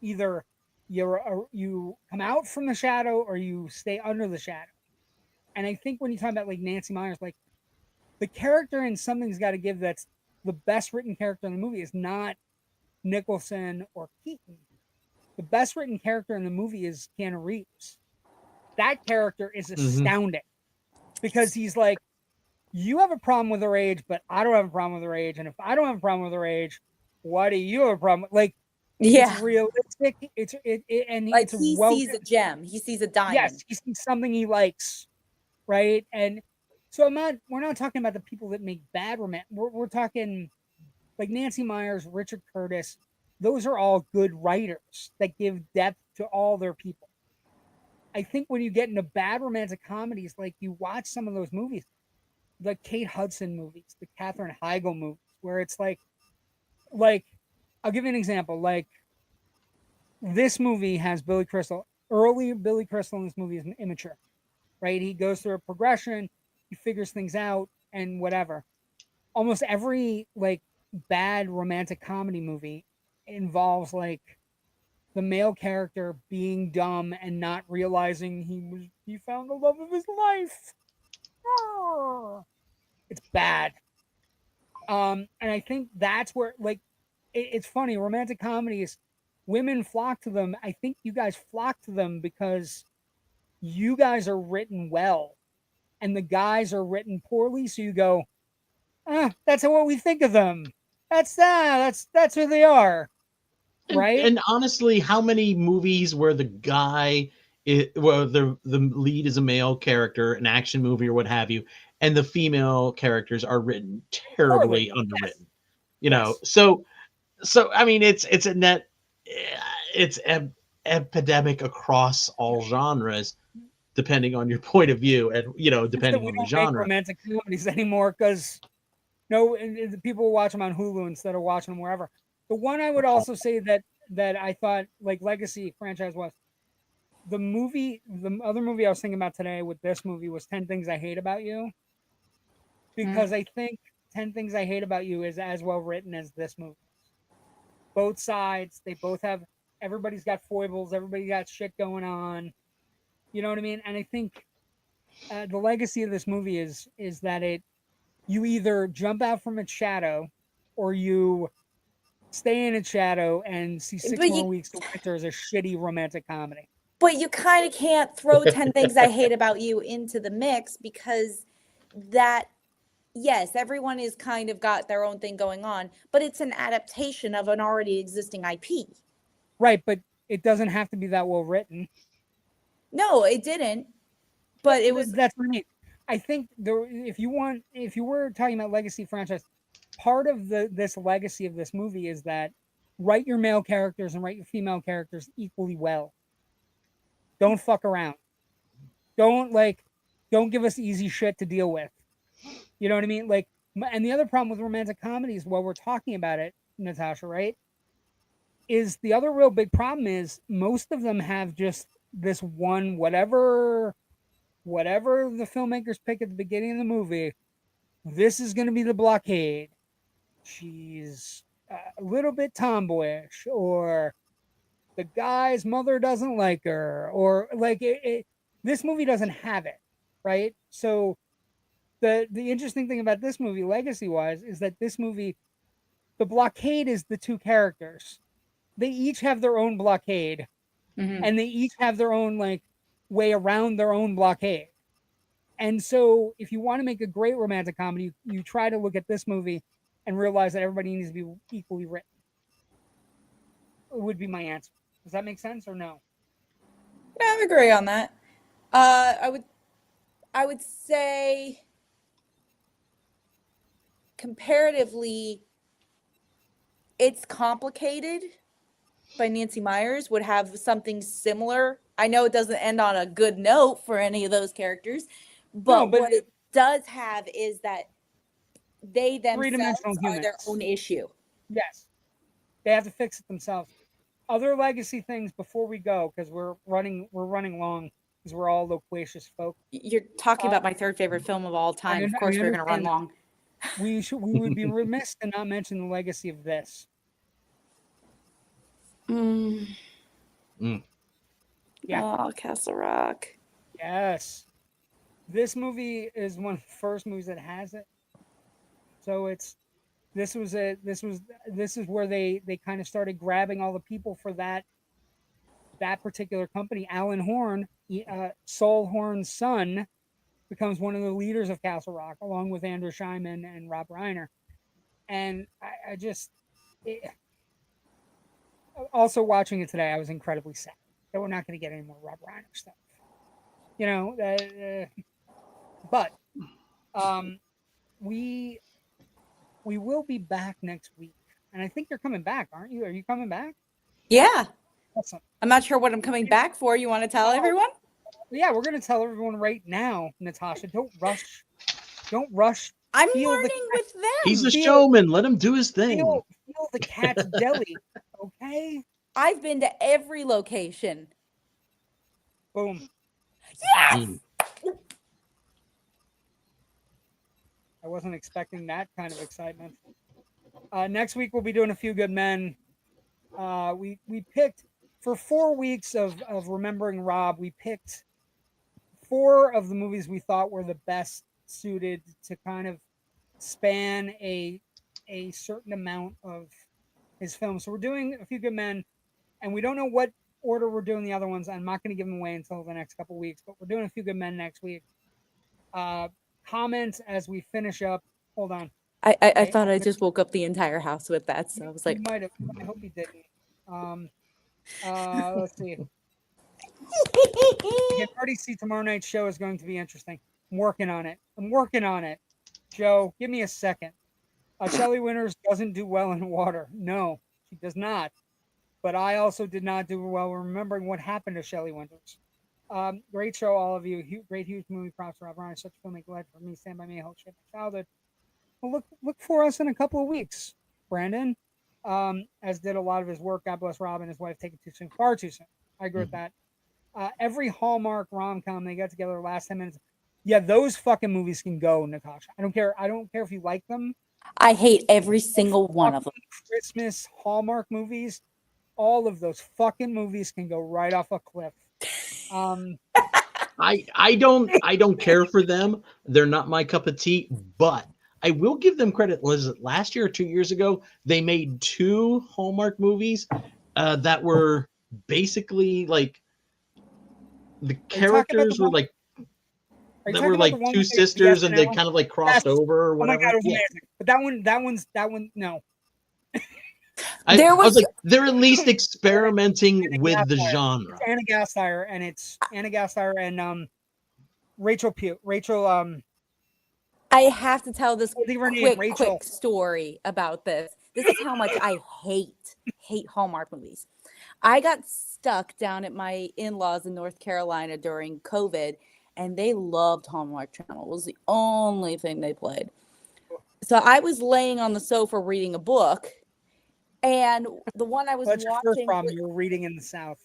Speaker 1: either you come out from the shadow or you stay under the shadow. And I think when you talk about like Nancy Meyers, like the character in Something's Gotta Give, that's the best written character in the movie, is not Nicholson or Keaton. The best written character in the movie is Keanu Reeves. That character is astounding because he's like, you have a problem with her age, but I don't have a problem with her age. And if I don't have a problem with her age, why do you have a problem? Like, it's realistic. And
Speaker 3: like
Speaker 1: it's
Speaker 3: he sees a gem. He sees a diamond.
Speaker 1: Yes, he sees something he likes, right? And so we're not talking about the people that make bad romance. We're talking like Nancy Meyers, Richard Curtis. Those are all good writers that give depth to all their people. I think when you get into bad romantic comedies, like you watch some of those movies, the Kate Hudson movies, the Katherine Heigl movies, where it's like I'll give you an example. Like this movie has Billy Crystal. Early Billy Crystal in this movie is immature, right? He goes through a progression, he figures things out, and whatever. Almost every like bad romantic comedy movie involves like the male character being dumb and not realizing he found the love of his life. It's bad. And I think that's where like it's funny. Romantic comedies, women flock to them. I think you guys flock to them because you guys are written well, and the guys are written poorly. So you go, that's what we think of them. That's who they are. Right.
Speaker 2: And honestly, how many movies where the guy the lead is a male character, an action movie or what have you, and the female characters are written terribly underwritten? You know, so I mean it's a net it's epidemic across all genres, depending on your point of view, and depending on the genre.
Speaker 1: Make romantic comedies anymore because the people watch them on Hulu instead of watching them wherever. The one I would also say that I thought like legacy franchise was the other movie I was thinking about today with this movie was 10 Things I Hate About You, because I think 10 Things I Hate About You is as well written as this movie. Both sides, they both have, everybody's got foibles, everybody got shit going on. You know what I mean? And I think the legacy of this movie is that you either jump out from its shadow or you stay in its shadow and see 6
Speaker 3: But
Speaker 1: more
Speaker 3: you,
Speaker 1: weeks of winter as a shitty romantic comedy.
Speaker 3: but you kind of can't throw 10 things I hate about you into the mix, because that, yes, everyone is kind of got their own thing going on, but it's an adaptation of an already existing IP.
Speaker 1: Right, but it doesn't have to be that well written.
Speaker 3: No, it didn't. But it was.
Speaker 1: That's what I mean. I think if you were talking about legacy franchise, part of this legacy of this movie is that write your male characters and write your female characters equally well. Don't fuck around. Don't give us easy shit to deal with. You know what I mean? Like, and the other problem with romantic comedies, while we're talking about it, Natasha, right, is the other real big problem is most of them have just this one whatever the filmmakers pick at the beginning of the movie. This is going to be the blockade. She's a little bit tomboyish, or the guy's mother doesn't like her, or like this movie doesn't have it, right? So the interesting thing about this movie, legacy wise, is that this movie, the blockade is the two characters. They each have their own blockade, and they each have their own like way around their own blockade. And so, if you want to make a great romantic comedy, you try to look at this movie and realize that everybody needs to be equally written. It would be my answer. Does that make sense or no?
Speaker 3: Yeah, I agree on that. I would say comparatively, It's Complicated by Nancy Meyers would have something similar. I know it doesn't end on a good note for any of those characters, but what it does have is that they themselves are their own issue.
Speaker 1: Yes. They have to fix it themselves. Other legacy things before we go, because we're running long, because we're all loquacious folk.
Speaker 3: You're talking about my third favorite film of all time. Of course, we're going to run long.
Speaker 1: We would be remiss to not mention the legacy of this. Yeah.
Speaker 3: Oh, Castle Rock.
Speaker 1: Yes. This movie is one of the first movies that has it. So this is where they kind of started grabbing all the people for that particular company. Alan Horn, Saul Horn's son, becomes one of the leaders of Castle Rock, along with Andrew Scheinman and Rob Reiner. And also watching it today, I was incredibly sad that we're not going to get any more Rob Reiner stuff. You know, but we will be back next week, and I think you're coming back, aren't you? Are you coming back?
Speaker 3: Yeah.
Speaker 1: Awesome.
Speaker 3: I'm not sure what I'm coming back for. You want to tell everyone?
Speaker 1: Yeah, we're going to tell everyone right now, Natasha. Don't rush. Don't rush.
Speaker 3: I'm learning with them.
Speaker 2: He's a showman. Let him do his thing.
Speaker 1: Feel the cat's deli, okay?
Speaker 3: I've been to every location.
Speaker 1: Boom.
Speaker 3: Yes!
Speaker 1: I wasn't expecting that kind of excitement. Next week, we'll be doing A Few Good Men. We picked, for 4 weeks of remembering Rob, we picked 4 of the movies we thought were the best suited to kind of span a certain amount of his films. So we're doing A Few Good Men, and we don't know what order we're doing the other ones. I'm not going to give them away until the next couple weeks, but we're doing A Few Good Men next week. Comments as we finish up. Hold on.
Speaker 3: I thought I just woke up the entire house with that, so I was like,
Speaker 1: you might have. I hope you didn't. Let's see. I can already see tomorrow night's show is going to be interesting. I'm working on it. Joe, give me a second. Shelley Winters doesn't do well in water. No, she does not. But I also did not do well remembering what happened to Shelley Winters. Great show, all of you. Great, huge movie props. Rob Reiner, such a filmmaker legend for me. Stand by me. Help shape my childhood. Well, look for us in a couple of weeks, Brandon. As did a lot of his work. God bless Rob and his wife. Taken too soon, far too soon. I agree with that. Every Hallmark rom-com they got together last 10 minutes. Yeah, those fucking movies can go, Natasha. I don't care if you like them.
Speaker 3: I hate every single one of them.
Speaker 1: Christmas Hallmark movies, all of those fucking movies can go right off a cliff.
Speaker 2: I don't care for them. They're not my cup of tea, but I will give them credit. Was it last year or 2 years ago? They made 2 Hallmark movies that were basically like the characters were like that were like 2 sisters, and they kind of like crossed over or whatever.
Speaker 1: Oh my God, it was amazing. But that one, no.
Speaker 2: I was like, they're at least experimenting with the genre.
Speaker 1: It's Anna Gasteyer and Rachel Pugh.
Speaker 3: I have to tell this quick story about this. This is how much I hate Hallmark movies. I got stuck down at my in-laws in North Carolina during COVID, and they loved Hallmark Channel. It was the only thing they played. So I was laying on the sofa reading a book, and the one I was watching.
Speaker 1: Your first problem. You were reading in the South.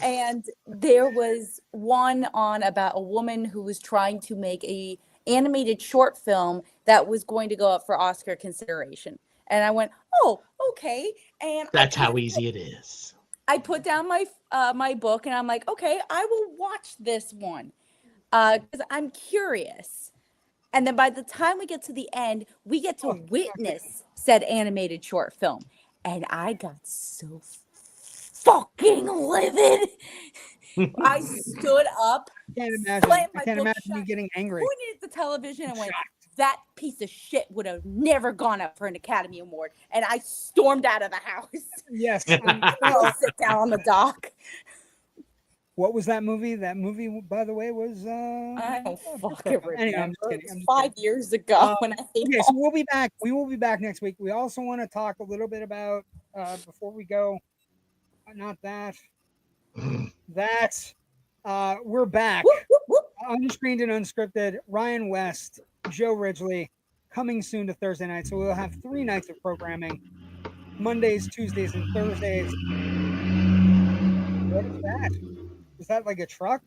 Speaker 3: And there was one on about a woman who was trying to make a animated short film that was going to go up for Oscar consideration. And I went, oh, okay. And
Speaker 2: that's how easy it is.
Speaker 3: I put down my my book, and I'm like, okay, I will watch this one because I'm curious. And then by the time we get to the end, we get to witness said animated short film. And I got so fucking livid. I stood up.
Speaker 1: I can't imagine me getting angry.
Speaker 3: Pointed at the television and went, that piece of shit would have never gone up for an Academy Award. And I stormed out of the house.
Speaker 1: Yes.
Speaker 3: I'll sit down on the dock.
Speaker 1: What was that movie? That movie, by the way, was
Speaker 3: I don't fucking remember. Anyway,
Speaker 1: I'm just kidding.
Speaker 3: It was 5 years ago when I
Speaker 1: okay, so we'll be back. We will be back next week. We also want to talk a little bit about before we go. Not that. We're back. Unscreened and unscripted. Ryan West, Joe Ridgely, coming soon to Thursday night. So we'll have 3 nights of programming: Mondays, Tuesdays, and Thursdays. What is that? Is that like a truck?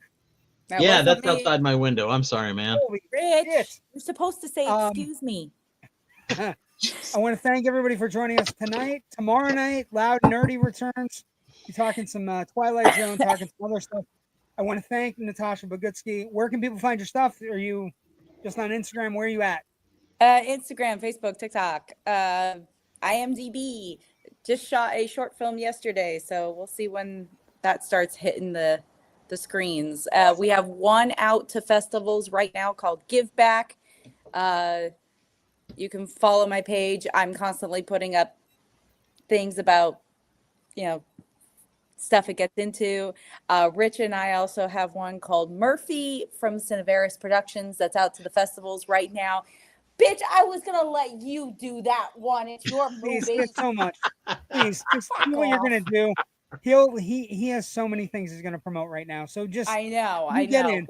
Speaker 2: Yeah, that's outside my window. I'm sorry, man.
Speaker 3: Holy Rich, you're supposed to say excuse me.
Speaker 1: I want to thank everybody for joining us tonight. Tomorrow night, Loud Nerdy returns. We're talking some Twilight Zone, talking some other stuff. I want to thank Natasha Bogutzki. Where can people find your stuff? Are you just on Instagram? Where are you at?
Speaker 3: Instagram, Facebook, TikTok, IMDb. Just shot a short film yesterday, so we'll see when that starts hitting the screens. We have one out to festivals right now called Give Back. You can follow my page. I'm constantly putting up things about, stuff it gets into. Rich and I also have one called Murphy from Cineveris Productions that's out to the festivals right now. Bitch, I was going to let you do that one. It's your movie.
Speaker 1: Please, so much. Please, just do what you're going to do. He has so many things he's going to promote right now. So just
Speaker 3: I know.
Speaker 1: Get in.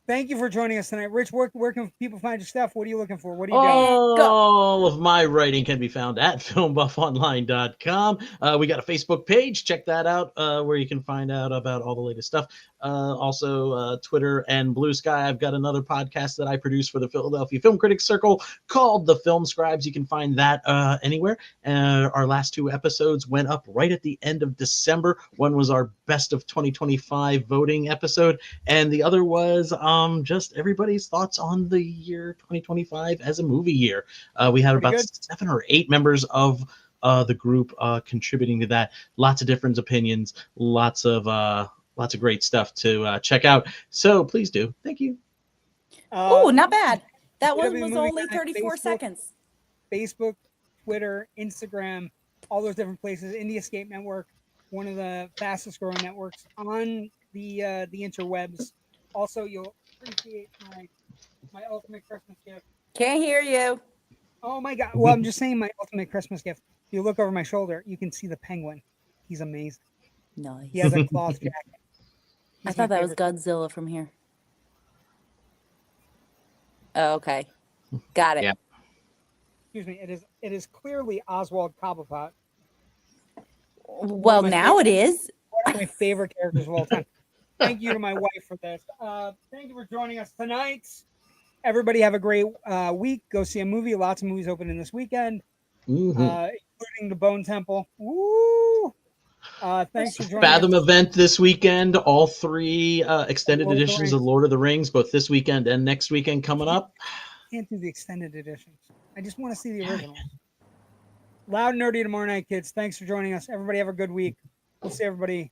Speaker 1: Thank you for joining us tonight. Rich, where can people find your stuff? What are you looking for? What are you
Speaker 2: doing? All of my writing can be found at filmbuffonline.com. We got a Facebook page. Check that out, where you can find out about all the latest stuff. Also, Twitter and Blue Sky. I've got another podcast that I produce for the Philadelphia Film Critics Circle called The Film Scribes. You can find that anywhere. Our last 2 episodes went up right at the end of December. One was our Best of 2025 voting episode, and the other was just everybody's thoughts on the year 2025 as a movie year. We had about 7 or 8 members of the group contributing to that. Lots of different opinions, lots of great stuff to check out. So please do. Thank you.
Speaker 3: Oh, not bad. That one was only 34 seconds.
Speaker 1: Facebook, Twitter, Instagram, all those different places. Indie Escape Network, one of the fastest growing networks on the interwebs. Also, you'll appreciate my ultimate Christmas gift.
Speaker 3: Can't hear you.
Speaker 1: Oh my God. Well, I'm just saying my ultimate Christmas gift. If you look over my shoulder, you can see the penguin. He's amazing.
Speaker 3: Nice.
Speaker 1: He has a cloth jacket.
Speaker 3: I thought that was Godzilla from here. Oh, okay. Got it.
Speaker 2: Yeah.
Speaker 1: Excuse me. It is clearly Oswald Cobblepot.
Speaker 3: Well, now it is.
Speaker 1: One of my favorite characters of all time. Thank you to my wife for this. Thank you for joining us tonight. Everybody have a great week. Go see a movie. Lots of movies opening this weekend, including The Bone Temple. Woo! Thanks for joining
Speaker 2: Fathom
Speaker 1: us.
Speaker 2: event this weekend. All 3 extended editions of Lord of the Rings, both this weekend and next weekend coming up.
Speaker 1: can't do the extended editions. I just want to see the original. Loud and nerdy tomorrow night, kids. Thanks for joining us. Everybody have a good week. We'll see everybody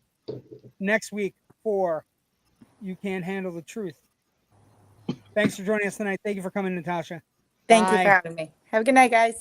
Speaker 1: next week for You Can't Handle the Truth. Thanks for joining us tonight. Thank you for coming, Natasha.
Speaker 3: Thank you
Speaker 1: Bye.
Speaker 3: for having me. Have a good night, guys.